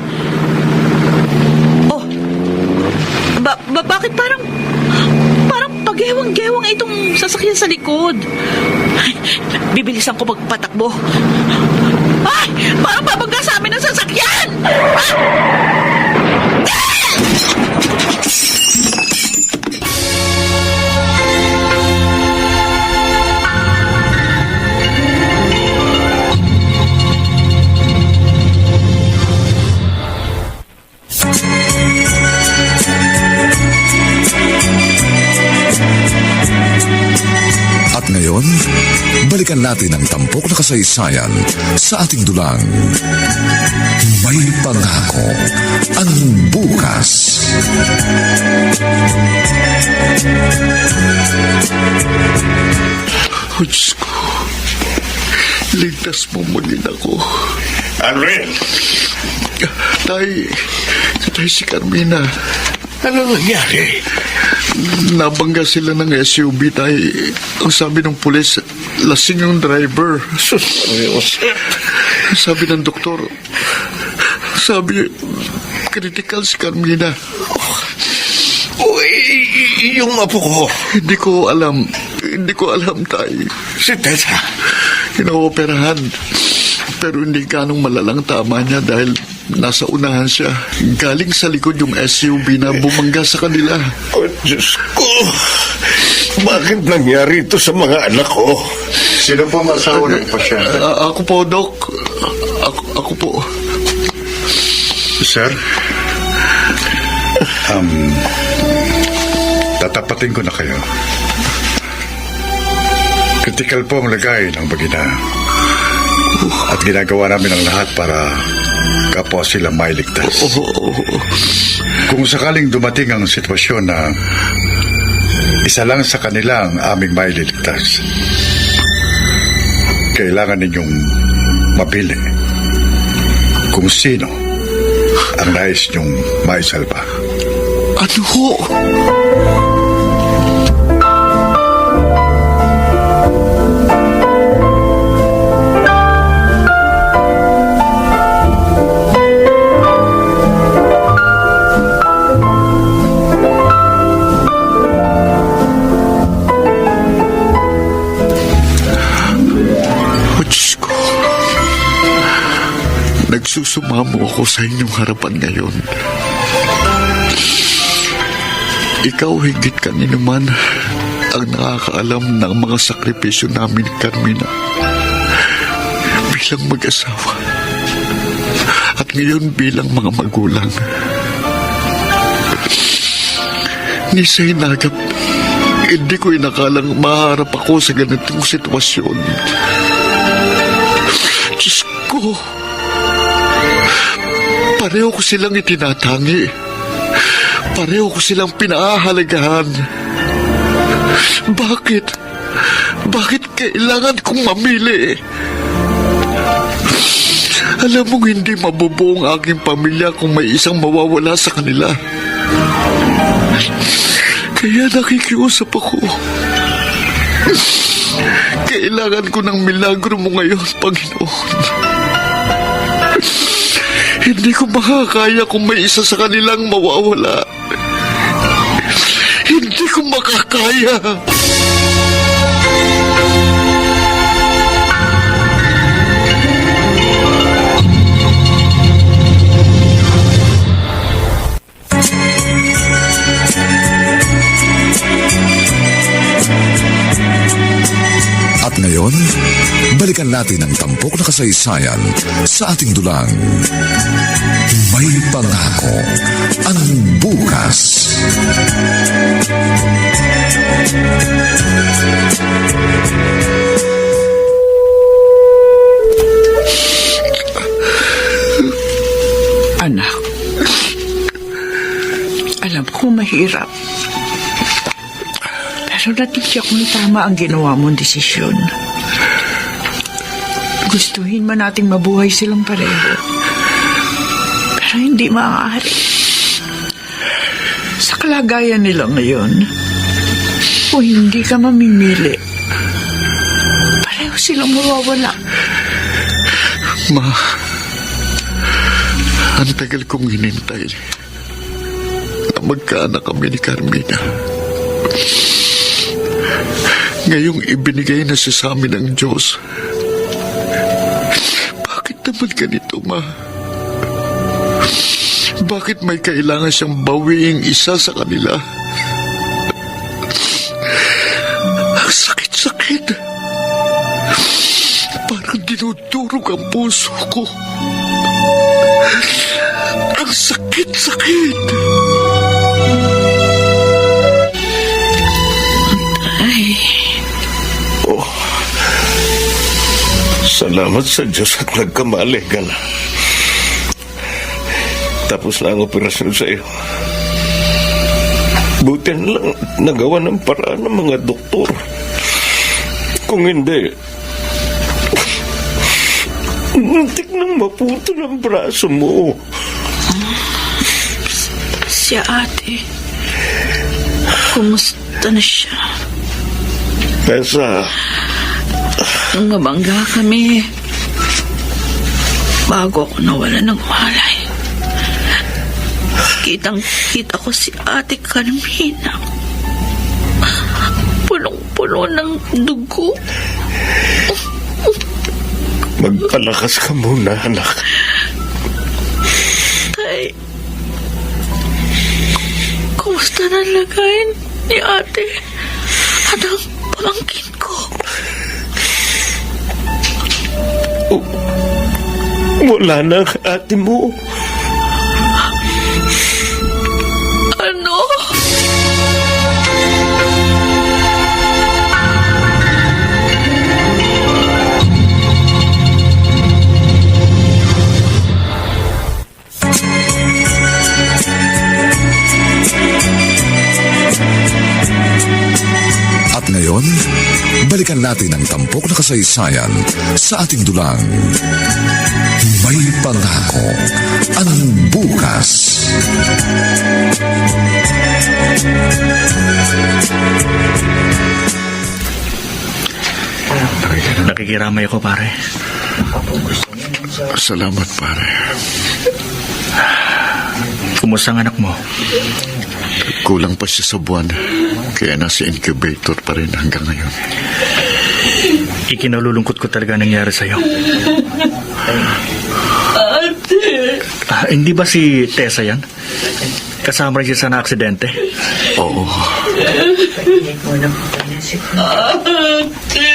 Oh, bakit parang pagewang-gewang itong sasakyan sa likod? Ay, bibilisan ko magpatakbo. Ay, parang babangga sa amin ang sasakyan! At ngayon, balikan natin ang tampok na kasaysayan sa ating dulang. May pangako ang bukas. Oh, Diyos ko. Ligtas mo maging ako. Alfred, Tay, si Carmina. ano nangyari? Nabangga sila ng SUV, tay. Ang sabi ng pulis, lasing yung driver. Sus, Sabi ng doktor, critical si Carmina. Uy, yung apo ko, Hindi ko alam, tay. si Tessa. Inooperahan. Pero hindi ganong malalang tama niya dahil nasa unahan siya. Galing sa likod yung SUV na bumangga sa kanila. Oh, Diyos ko. Bakit nangyari ito sa mga anak ko? Sino po ang asawa ng pasyente? Ako po, Doc. Ako po. Sir? Tatapatin ko na kayo. Critical po ang lagay ng bagina. At ginagawa namin ang lahat para kapwa sila mailigtas. Kung sakaling dumating ang sitwasyon na isa lang sa kanila ang aming mailigtas, kailangan ninyong mapili kung sino ang nais niyong maisalba. Ano ho? Oh, Diyos ko. Nagsusumamo ako sa inyong harapan ngayon. Ikaw higit kanino man ang nakakaalam ng mga sakripisyo namin ni Carmina bilang mag-asawa at ngayon bilang mga magulang. Ni sa hinagap, hindi ko inakalang maharap ako sa ganitong sitwasyon. Diyos ko, pareho ko silang itinatangi. Pareho ko silang pinaahalagahan. Bakit? Bakit kailangan kong mamili? Alam mong hindi mabubuo ang aking pamilya kung may isang mawawala sa kanila. Kaya nakikiusap ako. Kailangan ko ng milagro mo ngayon, Panginoon. Hindi ko makakaya kung may isa sa kanilang mawawala. Hindi ko makakaya. At ngayon, balikan natin ang tampok na kasaysayan sa ating dulang. May pangako ang bukas. Anak, alam ko mahirap. Pero natitiyak kung tama ang ginawa mong desisyon. Gustuhin man nating mabuhay silang pareho. Pero hindi maaari. Sa kalagayan nila ngayon, kung hindi ka mamimili, pareho silang mawawala. Ma, ang tagal kong hinintay na magkaanak kami ni Carmina. Ngayong ibinigay na siya sa amin ng Diyos. Bakit naman ganito, Ma? Bakit may kailangan siyang bawiing isa sa kanila? Ang sakit-sakit. Parang dinudurog ang puso ko. Ang sakit-sakit. Salamat sa Diyos at nagkamali ka na. Tapos na ang operasyon sa iyo. Buti na lang nagawa ng paraan ng mga doktor. Kung hindi, muntik nang maputo ng braso mo. Si ate, kumusta na siya? Tessa, Nangabangga kami bago ako nawala ng malay. Kitang-kita ko si Ate Carmina. Punong-puno ng dugo. magpalakas ka muna, anak. Tay, kumusta na lagayin ni Ate at ang pamangkin ko? Wala na ang ate mo. Ano? At ngayon, balikan natin ang tampok na kasaysayan sa ating dulang. May pangako ang bukas. Nakikiramay ako, pare. Salamat, pare. Kumusta ang anak mo? Kulang pa siya sa buwan. Kaya nasa incubator pa rin hanggang ngayon. Ikinalulungkot ko talaga nangyari sa'yo. Ate! Hindi ba si Tessa yan? Kasama rin siya sa na-aksidente? Oo. Ate!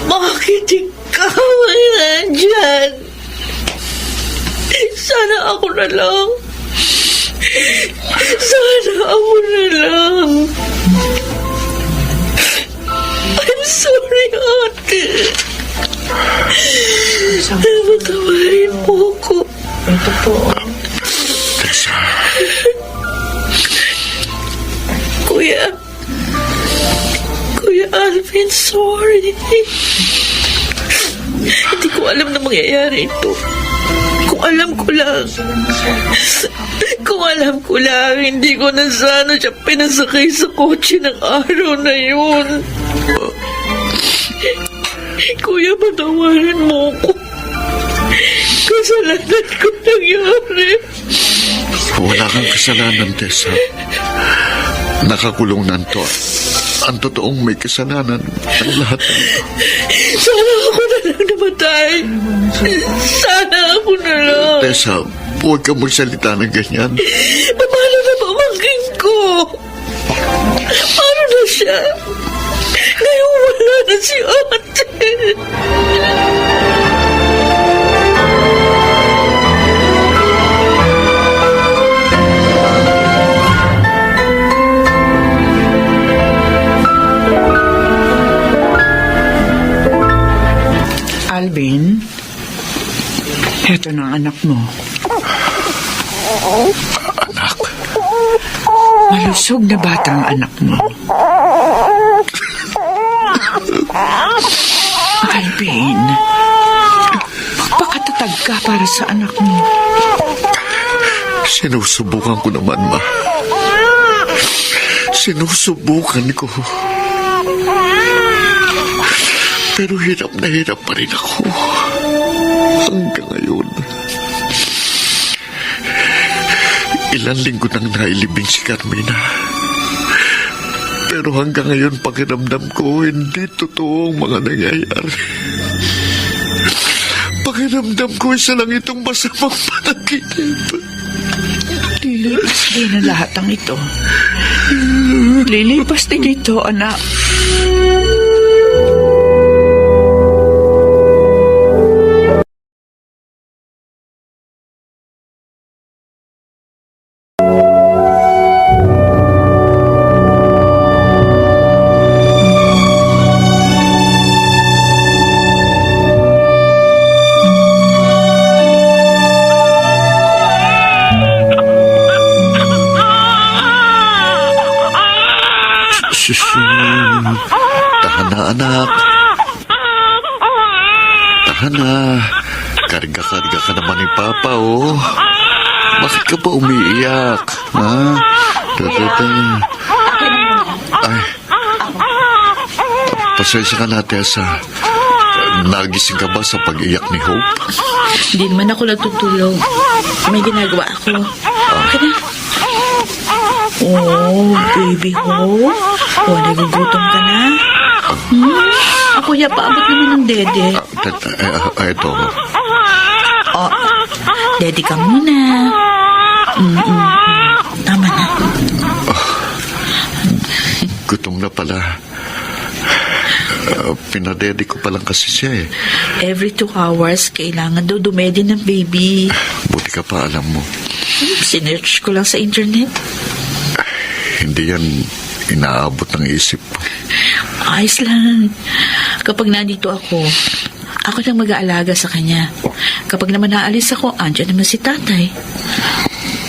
Bakit ikaw ay nandyan? Sana ako na lang. Sana ako na lang. I'm sorry, ate. Patawarin mo ko. Ito po. Tessa. Kuya Alvin, sorry. Hindi ko alam na mangyayari ito. Kung alam ko lang, hindi ko na sana siya pinasakay sa kotse ng araw na yun. Kuya, patawarin mo ko. Kasalanan ko nangyari. Wala kang kasalanan, Tessa. Nakakulong na to. Ang totoong may kasalanan ang lahat. Sana ako na lang namatay. Sana ako na lang. Tessa, huwag ka magsalita ng ganyan. Paano na pamangkin ko? Paano na siya? Ngayon wala na si ate. Alvin, eto na ang anak mo. Anak, Malusog na batang anak mo. Alvin, magpakatatag ka para sa anak mo. sinusubukan ko naman, ma. Sinusubukan ko. Pero hirap na hirap pa rin ako. Hanggang ngayon. Ilang linggo nang nailibing si Carmina. Pero hanggang ngayon pakiramdam ko hindi totoo ang mga nangyayari. Pakiramdam ko isa lang itong masamang panaginip. Lilipas din ang lahat ng ito. Lilipas din ito, anak. Sus. Tahan na, anak. Tahan na. Karga-karga ka naman ni Papa, oh. Bakit ka ba umiiyak? Ha? Ay. Pasensya ka na, Tessa. Nagising ka ba sa pag-iyak ni Hope? Hindi naman ako natutulog. May ginagawa ako. Okay na. Oh, baby ho. Oh, nagugutom ka na? Ako ya, paabot naman ng dede. Ito. Oh, dede ka muna. Tama na. Gutom na pala. Pinadedi ko pa lang kasi siya eh. Every 2 hours, kailangan daw dumedi ng baby. Buti ka pa, alam mo. Sinearch ko lang sa internet. Hindi yan inaabot ng isip ko. Ayos lang. Kapag nandito ako lang mag-aalaga sa kanya. Kapag naman naalis ako, andyan naman si tatay.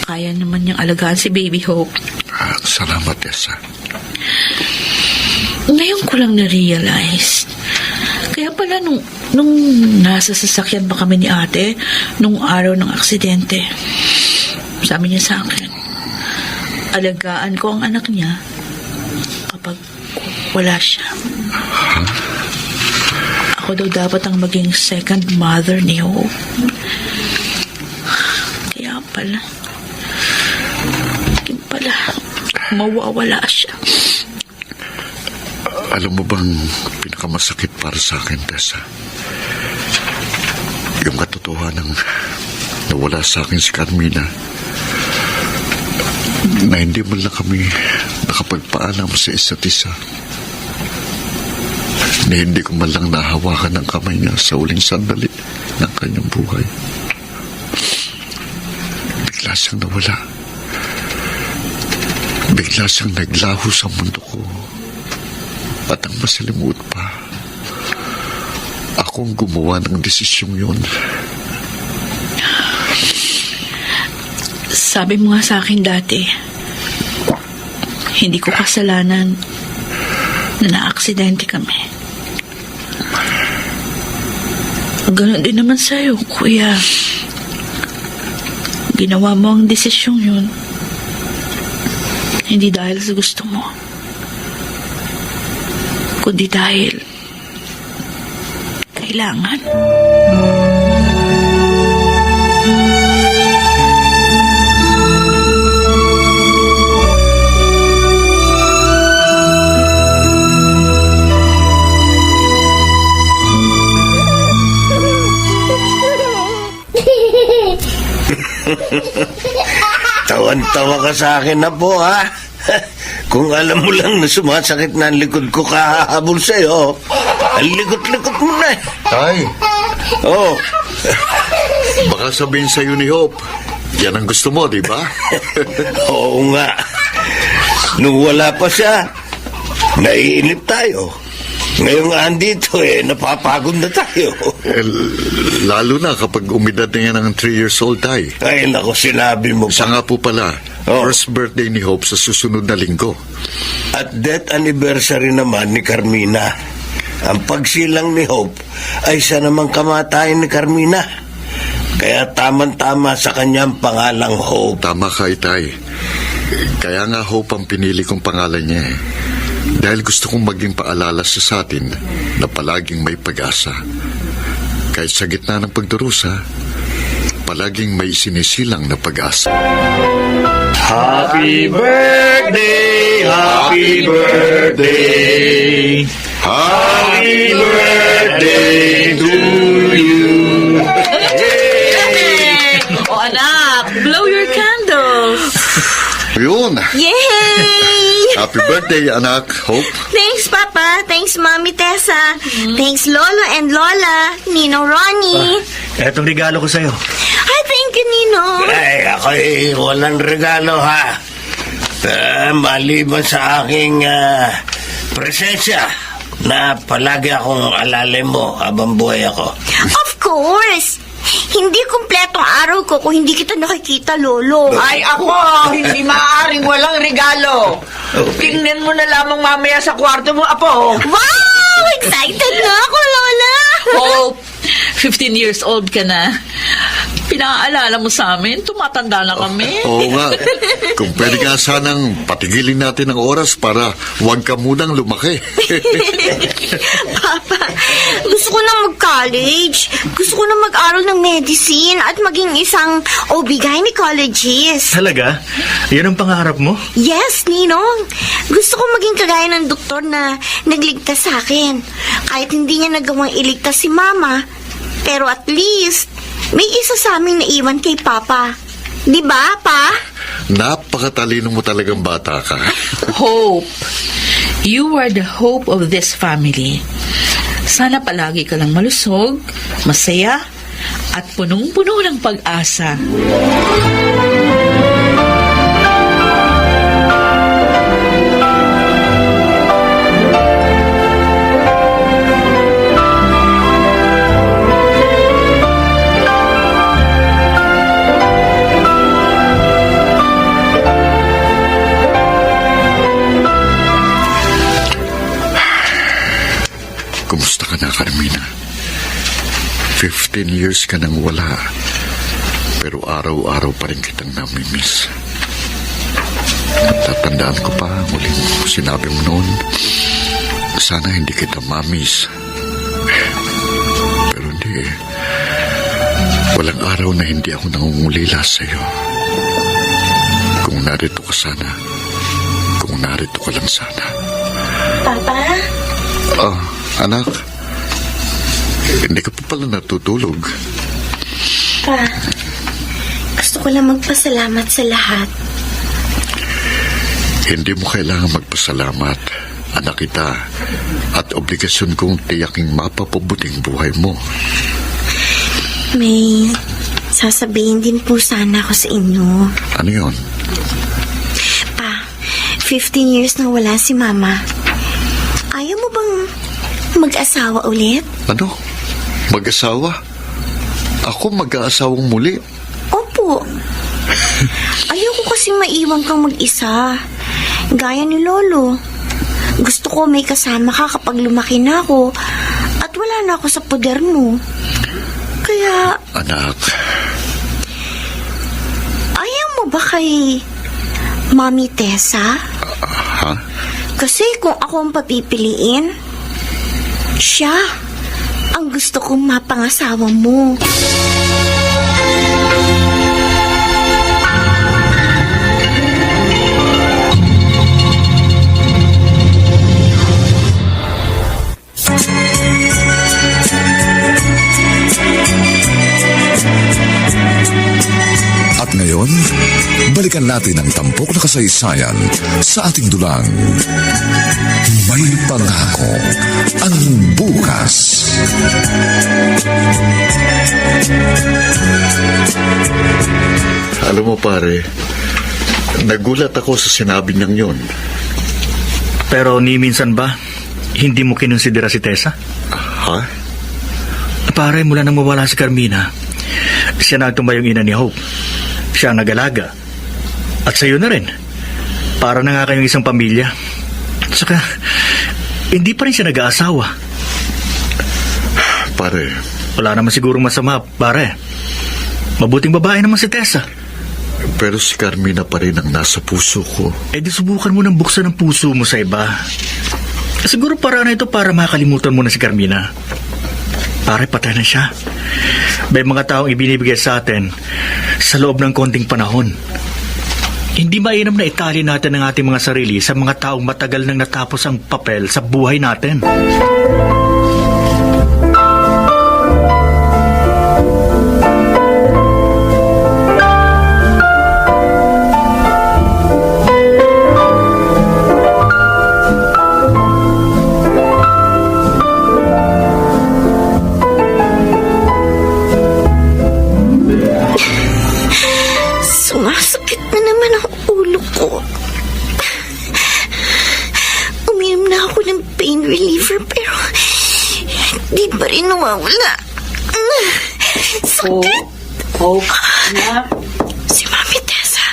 Kaya naman niyang alagaan si Baby Hope. Salamat, Tessa. Ngayon ko lang na-realize. Kaya pala nung nasa sasakyan pa kami ni ate, nung araw ng aksidente, sabi niya sa akin, alagaan ko ang anak niya kapag wala siya. Ako daw dapat ang maging second mother ni Hope. Kaya pala, mawawala siya. Alam mo bang pinakamasakit para sa akin, Tessa? Yung katotohanan nawala sa akin si Carmina. Na hindi man lang kami nakapagpaalam sa isa't isa. Na hindi ko man lang nahawakan ang kamay niya sa uling sandali ng kanyang buhay. Bigla siyang nawala. Bigla siyang naglaho sa mundo ko. At ang masalimuot pa, akong gumawa ng desisyong yun. Sabi mo nga sa akin dati, hindi ko kasalanan na naaksidente kami. Ganon din naman sa'yo, kuya. Ginawa mo ang desisyong yun. Hindi dahil sa gusto mo, kundi dahil kailangan. Tawan-tawa ka sa akin na po, ha? Kung alam mo lang na sumasakit na ang likod ko kahahabol sa'yo, ang likot-likot mo na. Tay, Oh, baka sabihin sa'yo ni Hope, yan ang gusto mo, di ba? oo nga. Nung wala pa siya, naiinip tayo. Ngayong andito napapagod na tayo. Lalo na kapag umidad na yan ng 3 years old, Tay. Ay, naku, sinabi mo Siya pa. nga po pala, first birthday ni Hope sa susunod na linggo. At death anniversary naman ni Carmina. Ang pagsilang ni Hope ay sa namang kamatayan ni Carmina. Kaya tamang-tama sa kanyang pangalang Hope. Tama ka, Tay. Kaya nga Hope ang pinili kong pangalan niya eh. Dahil gusto kong maging paalala sa atin na palaging may pag-asa. Kahit sa gitna ng pagdurusa, palaging may sinisilang na pag-asa. Happy birthday! Happy birthday! Happy birthday to you! O anak, blow your candles. Yun! Yay! Happy birthday, anak, Hope. Thanks, Papa. Thanks, Mommy Tessa. Thanks, Lolo and Lola. Ninong Ronnie. Etong regalo ko sa'yo. Ay, thank you, Ninong. Ay, ako'y walang regalo, ha? Maliban sa aking presensya na palagi akong alalay mo habang buhay ako. Of course. Hindi kumpletong araw ko kung hindi kita nakikita, Lolo. Ay, ako, hindi maaaring walang regalo. Tingnan mo na lamang mamaya sa kwarto mo, Apo. Wow! Excited na ako, Lola! Hope, 15 years old ka na. Pinaalala mo sa amin, tumatanda na kami. Oo nga. Kung pwede nga sanang patigilin natin ang oras para huwag ka munang lumaki. Papa, gusto ko na mag-college. Gusto ko na mag-aral ng medicine at maging isang OB-gynecologist. Talaga? Yan ang pangarap mo? Yes, Ninong. Gusto ko maging kagaya ng doktor na nagligtas sa akin. Kahit hindi niya nagawang iligtas si Mama, pero at least may isa sa amin na iwan kay Papa. Di ba, Pa? Napakatalino mo talagang bata ka. Hope, you are the hope of this family. Sana palagi ka lang malusog, masaya, at punong-puno ng pag-asa. Kumusta ka na, Carmina? 15 years ka nang wala. Pero araw-araw pa rin kitang namimiss. Tatandaan ko pa, muling sinabi mo noon, sana hindi kita mamiss. Pero hindi. Walang araw na hindi ako nangungulila sa'yo. Kung narito ka sana, kung narito ka lang sana. Papa? Ah, anak. Hindi ka pa pala natutulog. Pa, gusto ko lang magpasalamat sa lahat. Hindi mo kailangan magpasalamat, anak kita, at obligasyon kong tiyaking mapapabuting buhay mo. May sasabihin din po sana ako sa inyo. Ano yon? Pa, 15 years na wala si Mama. Ayaw mo bang mag-asawa ulit? Ano? Mag-asawa? Ako mag-aasawang muli? Opo. Ayaw ko kasi maiwan kang mag-isa. Gaya ni Lolo. Gusto ko may kasama ka kapag lumaki na ako at wala na ako sa poder mo. Kaya, Anak, ayaw mo ba kay Mami Tessa? ha? Kasi kung ako ang papipiliin, siya ang gusto kong mapangasawa mo. At ngayon, balikan natin ang tampok na kasaysayan sa ating dulang. May pangako ang bukas. Alam mo pare, nagulat ako sa sinabi niyang yun. Pero ni minsan ba, hindi mo kinonsidera si Tessa? Ha? Pare, mula nang mawala si Carmina, siya na tumayong ina ni Hope. Siya ang nag-alaga. At sa'yo na rin. Para na nga kayong isang pamilya. Saka, hindi pa rin siya nag-aasawa. Pare, Wala naman sigurong masama, pare. Mabuting babae naman si Tessa. pero si Carmina pa rin ang nasa puso ko. Eh di subukan mo nang buksan ang puso mo sa iba. Siguro para na ito para makalimutan mo na si Carmina. Pare, patay na siya. May mga taong ibinibigay sa atin sa loob ng konting panahon. Hindi mainam na itali natin ang ating mga sarili sa mga taong matagal nang natapos ang papel sa buhay natin. Sumasakit na naman ang ulo ko. Uminom na ako ng pain reliever pero di pa rin nawawala. sakit! Hope, anak. Si Mami Tessa.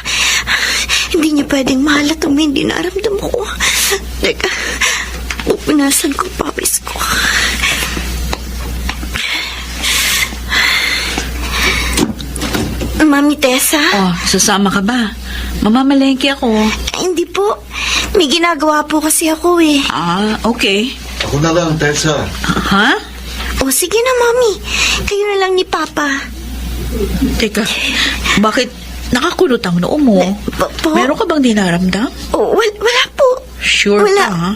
Hindi niya pwedeng mahalat ang may hindi naramdam ko. Teka, pupunasan ko pawis ko. Mami Tessa? Oh, sasama ka ba? Mamamalengke ako. Ay, hindi po. May ginagawa po kasi ako eh. Ah, okay. Ako na lang, Tessa. Ha? O sige na, Mami. Kayo na lang ni Papa. Teka, bakit nakakulot ang noo mo? Po? Meron ka bang dinaramdam? O, wala po. Sure Wala. ka, ha?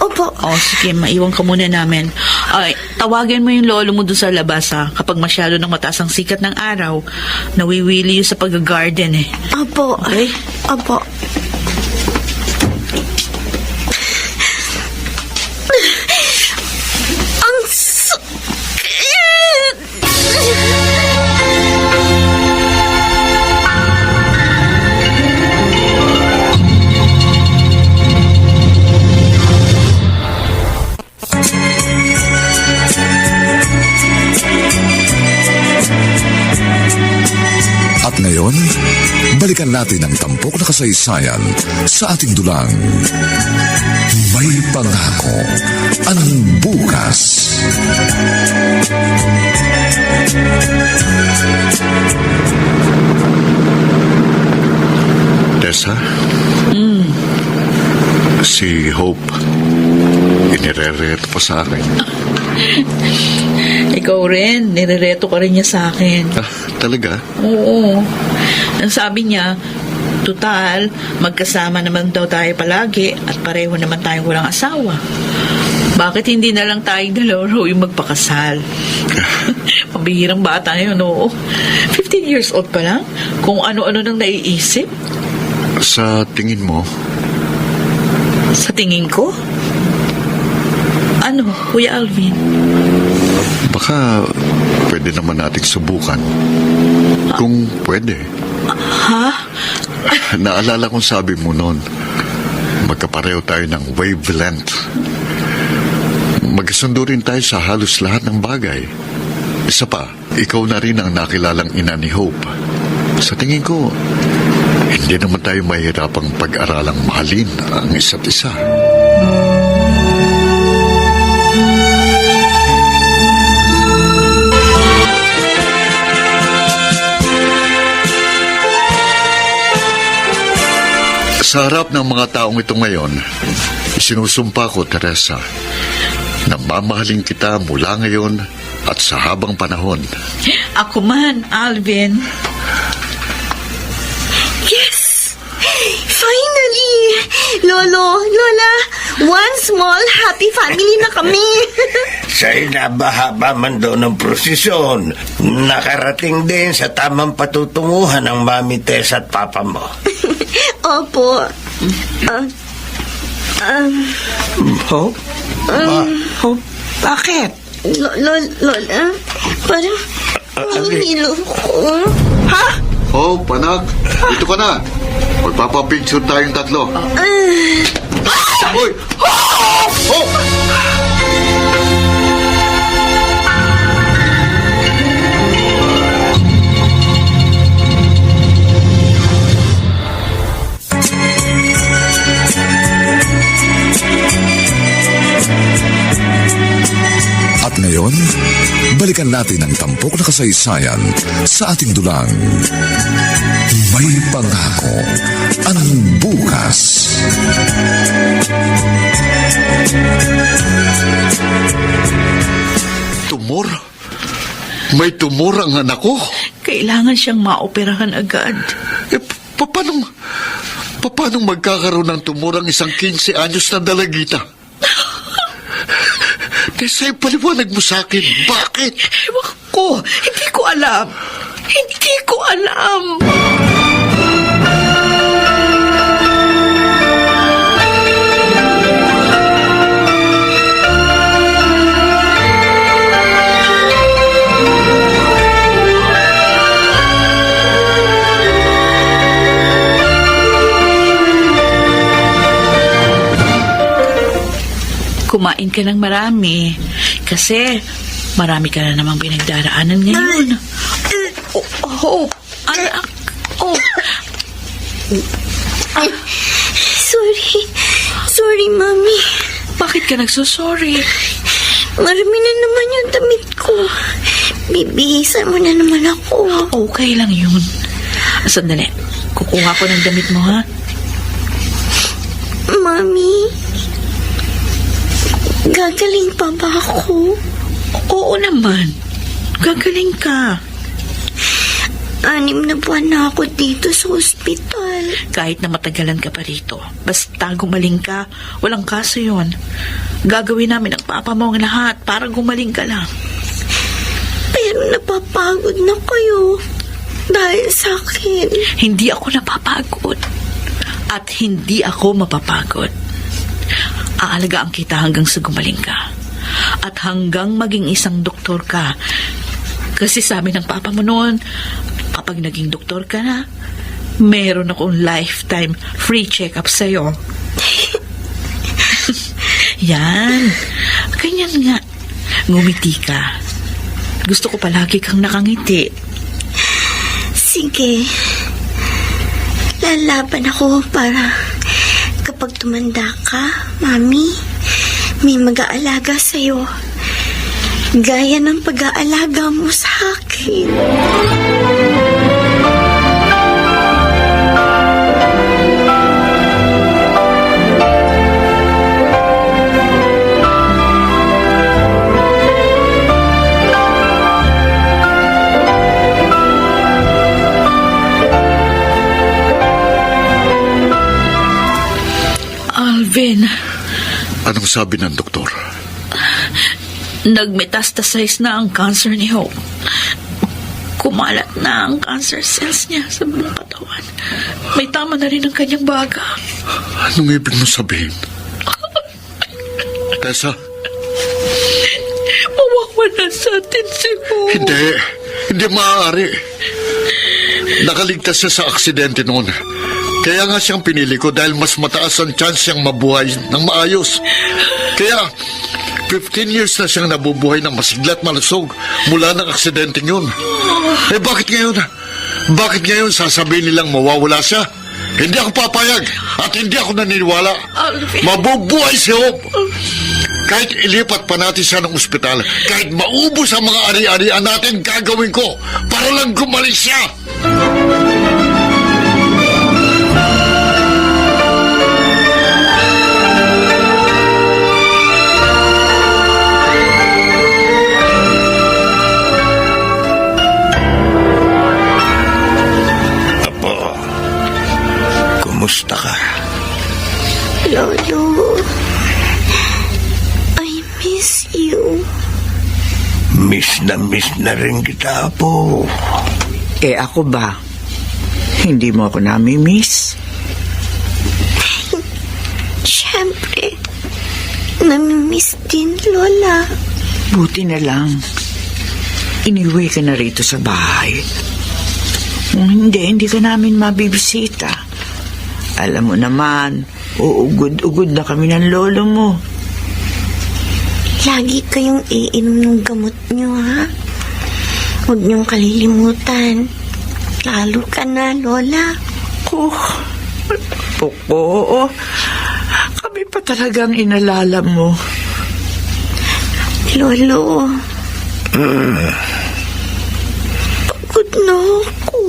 Opo. Oh, sige, maiwan ka muna namin. Ay, tawagin mo yung lolo mo doon sa labas, ha? Kapag masyado ng mataas ang sikat ng araw, nawiwili yun sa pag-garden, eh. Opo. Okay? Opo. Ang sakit! At ngayon, balikan natin ang tampok na kasaysayan sa ating dulang. May pangako ang bukas. Tessa? Si Hope, inirereto pa sa akin. Ikaw rin, nirereto ka rin niya sa akin. Ah, talaga? Oo. Ang sabi niya, tutal, magkasama naman daw tayo palagi at pareho naman tayong walang asawa. Bakit hindi na lang tayong dalawa yung magpakasal? Pambihirang bata yun, oo. 15 years old pa lang, kung ano-ano nang naiisip. Sa tingin mo, Sa tingin ko? Ano, Kuya Alvin? baka pwede naman nating subukan. Kung pwede. Ha? Naalala kong sabi mo noon, magkapareho tayo ng wavelength. Magkasundo rin tayo sa halos lahat ng bagay. Isa pa, ikaw na rin ang nakilalang ina ni Hope. Sa tingin ko, hindi naman tayo mahirapang pag-aralang mahalin ang isa't isa. Sa harap ng mga taong ito ngayon, isinusumpa ko, Teresa, na mamahalin kita mula ngayon at sa habang panahon. Ako man, Alvin. Yes! Finally! Lolo, Lola, one small happy family na kami. Sa inabahaba man daw ng prosesyon, nakarating din sa tamang patutunguhan ng Mami Tess at Papa mo. Opo. Hope? Hope? Bakit? Lola, parang nahihilo ko. Ha? Oh, panak, dito ka na. Magpapapicture tayong tatlo. Hoy! Oh! At ngayon, balikan natin ang tampok na kasaysayan sa ating dulang. May pangako ang bukas. Tumor? May tumor ang anak ko? Kailangan siyang maoperahan agad. Eh, paano magkakaroon ng tumor ang isang 15 anyos na dalagita? Tessa, paliwanag mo sa akin. Bakit? Ewan ko, hindi ko alam. Hindi ko alam. Kumain ka ng marami. Kasi marami ka na namang pinagdaraanan ngayon. Hope, anak. Oh, Sorry, Mami. bakit ka nagsusorry? Marami na naman yung damit ko. Bibihisan mo na naman ako. Okay lang yun. Sandali, kukuha ko ng damit mo, ha? Mami, gagaling pa ba ako? Oo naman. Gagaling ka. 6 na buwan na ako dito sa ospital. Kahit na matagalan ka pa rito, basta gumaling ka, walang kaso yun. Gagawin namin ang papa mo ang lahat para gumaling ka lang. Pero napapagod na kayo dahil sa akin. Hindi ako napapagod. At hindi ako mapapagod. Aalagaan kita hanggang sa gumaling ka. At hanggang maging isang doktor ka. Kasi sabi ng papa mo noon, kapag naging doktor ka na, meron akong lifetime free check-up sa'yo. Yan. Ganyan nga. Ngumiti ka. Gusto ko palagi kang nakangiti. Sige. Lalaban ako para kapag tumanda ka, Mami, may mag-aalaga sa'yo. Gaya ng pag-aalaga mo sa akin. Alvin, Anong sabi ng doktor? nagmetastasize na ang cancer ni Hope. Kumalat na ang cancer cells niya sa buong katawan. May tama na rin ang kanyang baga. Anong ibig mo sabihin? Tessa? Mawawala sa atin si Hope. Hindi maaari. Nakaligtas siya sa aksidente noon. Kaya nga siyang pinili ko dahil mas mataas ang chance siyang mabuhay ng maayos. Kaya 15 years na siyang nabubuhay ng masiglat malusog mula ng aksidente yun. Eh bakit ngayon? Bakit ngayon sasabihin nilang mawawala siya? Hindi ako papayag at hindi ako naniniwala. Alvin. Mabubuhay si Hope. Kahit ilipat pa natin siya ng ospital, kahit maubos ang mga ari-arian natin, gagawin ko para lang gumaling siya. Apo, kumusta ka? Lolo, I miss you. Miss na rin kita, Apo. Eh ako ba? Hindi mo ako nami-miss? Siyempre, namimiss din, Lola. Buti na lang. Iniwi ka na rito sa bahay. Kung hindi ka namin mabibisita. Alam mo naman, uugod-ugod na kami ng lolo mo. Lagi kayong iinom ng gamot nyo, ha? Huwag niyong kalilimutan. Lalo ka na, Lola. Oo. Kami pa talagang inalala mo. Lolo. Pagod na ako.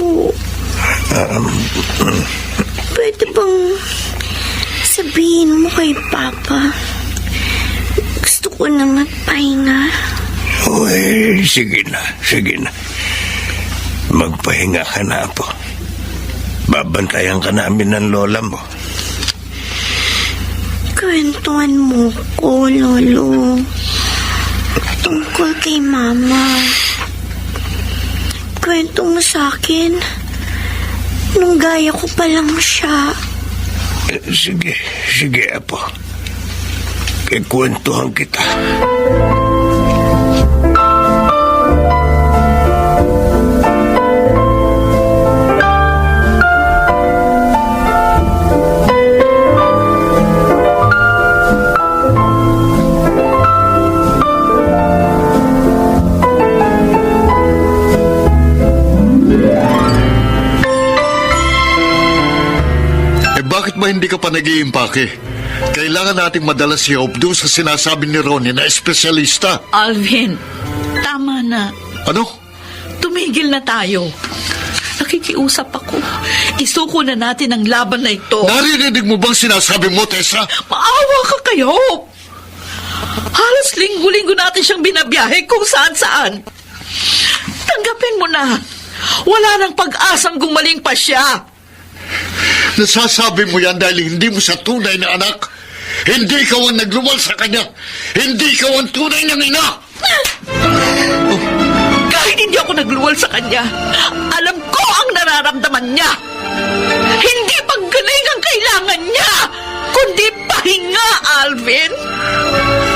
Pwede bang sabihin mo kay Papa? Gusto ko na magpahinga. Uy, sige na. Magpahinga ka na, Apo. Babantayan ka namin ng lola mo. Kwentuhan mo ko, Lolo. Tungkol kay Mama. Kwento mo sa akin nung gaya ko pa lang siya. Sige, Apo. Kikwentuhan kita. Bakit ba hindi ka pa nag-iimpake? Kailangan nating madala si Hope doon sa sinasabi ni Ronnie na espesyalista. Alvin, tama na. Ano? Tumigil na tayo. Nakikiusap ako. Isuko na natin ang laban na ito. Narinig mo bang sinasabi mo, Tessa? Maawa ka kay Hope. Halos linggo-linggo natin siyang binabiyahe kung saan-saan. Tanggapin mo na. Wala nang pag-asang gumaling pa siya. Nasasabi mo yan dahil hindi mo siya tunay na anak. Hindi ikaw ang naglumal sa kanya. Hindi ikaw ang tunay ng ina. Kahit hindi ako nagluwal sa kanya, alam ko ang nararamdaman niya. Hindi paggaling ang kailangan niya, kundi pahinga, Alvin.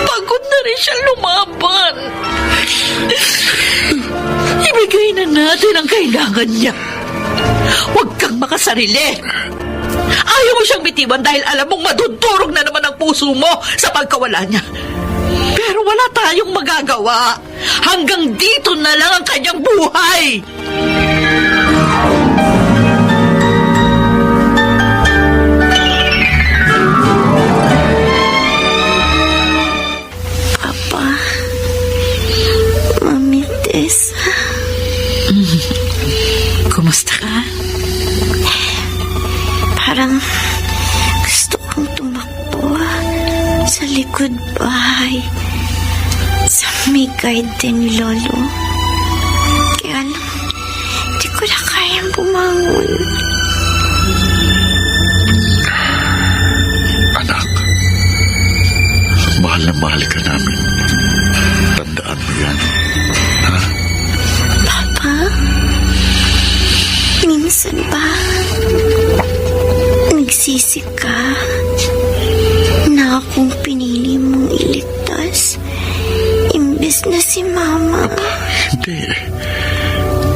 Pagod na rin siya lumaban. Ibigay na natin ang kailangan niya. Huwag kang makasarili. Ayaw mo siyang bitiwan dahil alam mong madudurog na naman ang puso mo sa pagkawala niya. Pero wala tayong magagawa. Hanggang dito na lang ang kanyang buhay. Papa, Mami Tessa. Kumusta ka? Parang gusto kong tumakbo sa likod bahay. Sa may garden ni Lolo. Kaya lang, di ko na kayang bumangon. Anak, mahal na mahal ka namin. Tandaan mo yan. Ha? Papa, minsan ba nagsisi ka na akong pinili mong iligtas imbes na si Mama? Hindi.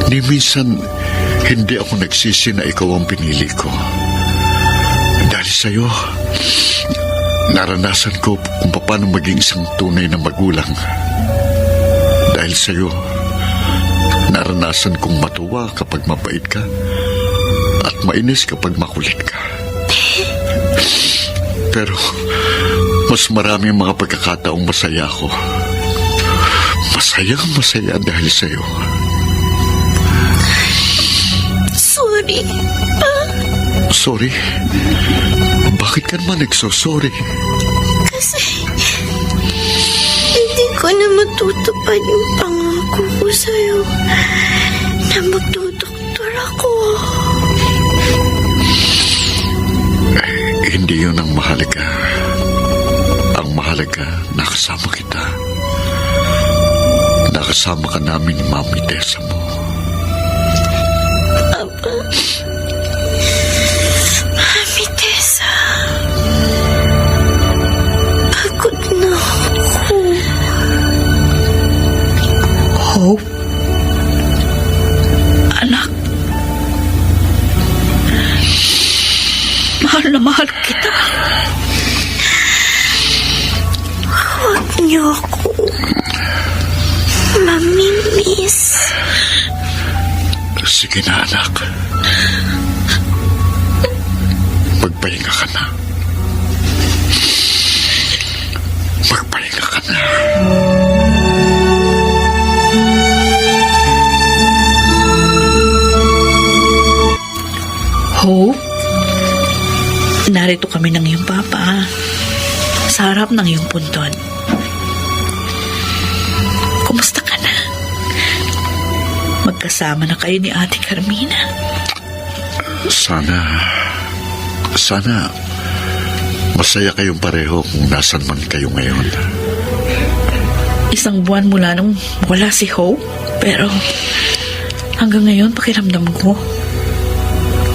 Ni minsan, hindi ako nagsisi na ikaw ang pinili ko. Dahil sa'yo, naranasan ko kung paano maging isang tunay na magulang. Dahil sa'yo, naranasan kong matuwa kapag mabait ka at mainis kapag makulit ka. Pero, mas marami ang mga pagkakataong masaya ako. Masayang masaya dahil sa'yo. Sorry. Sorry? Bakit ka naman nagsosorry? Kasi hindi ko na matutupad yung pangako ko sa'yo na magdodoktor ako. Hindi yun ang mahalaga. Ang mahalaga, nakasama kita. Nakasama ka namin ni Mami Tessa mo. Papa, Mami Tessa, pagod na ako. Hope? Anak? Mahal na mahal kita. Huwag niyo ako mamimiss. Sige na, anak. Magpahinga ka na. Magpahinga ka na. Hope? Narito kami ng iyong papa. Sa harap ng iyong puntod. Kumusta ka na? Magkasama na kayo ni Ate Carmina. Sana masaya kayong pareho kung nasan man kayo ngayon. Isang buwan mula nung wala si Hope, pero hanggang ngayon pakiramdam ko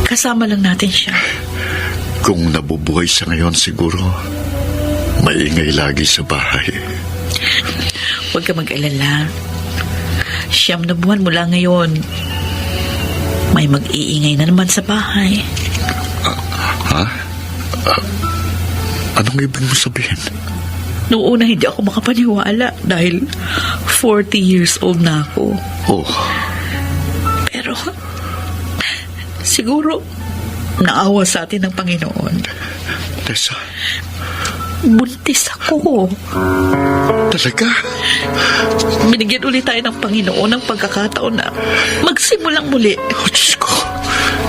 kasama lang natin siya. Kung nabubuhay siya ngayon siguro, maingay lagi sa bahay. Huwag ka mag-alala. 9 na buwan mula ngayon. May mag-iingay na naman sa bahay. Ha? Anong ibig mo sabihin? Noong una hindi ako makapaniwala dahil 40 years old na ako. Oh, Pero siguro Naawa sa atin ng Panginoon. Tessa, Buntis ako. talaga? Binigyan ulit tayo ng Panginoon ng pagkakataon na magsimulang muli. Oh, Diyos ko.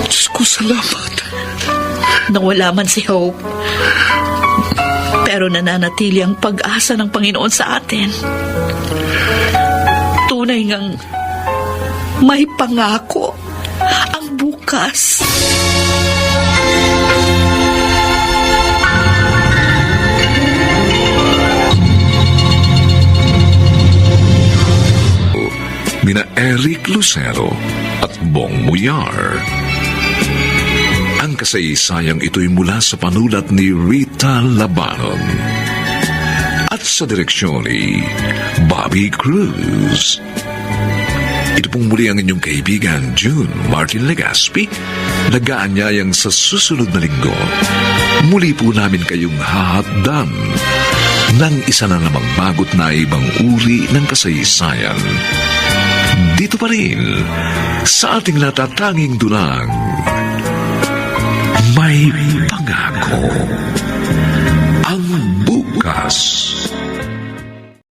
Diyos ko, salamat. Nawala man si Hope, pero nananatili ang pag-asa ng Panginoon sa atin. Tunay ngang may pangako ang bukas. Nina Eric Lucero at Bong Muyar. Ang kasaysayang ito'y mula sa panulat ni Rita Labanon at sa direksyon ni Bobby Cruz. Ito pong muli ang inyong kaibigan June Martin Legaspi, nag-aanyayang sa susunod na linggo. Muli po namin kayong hahatdan ng isa na namang bagot na ibang uri ng kasaysayan. Dito pa rin sa ating natatanging dulang may pangako.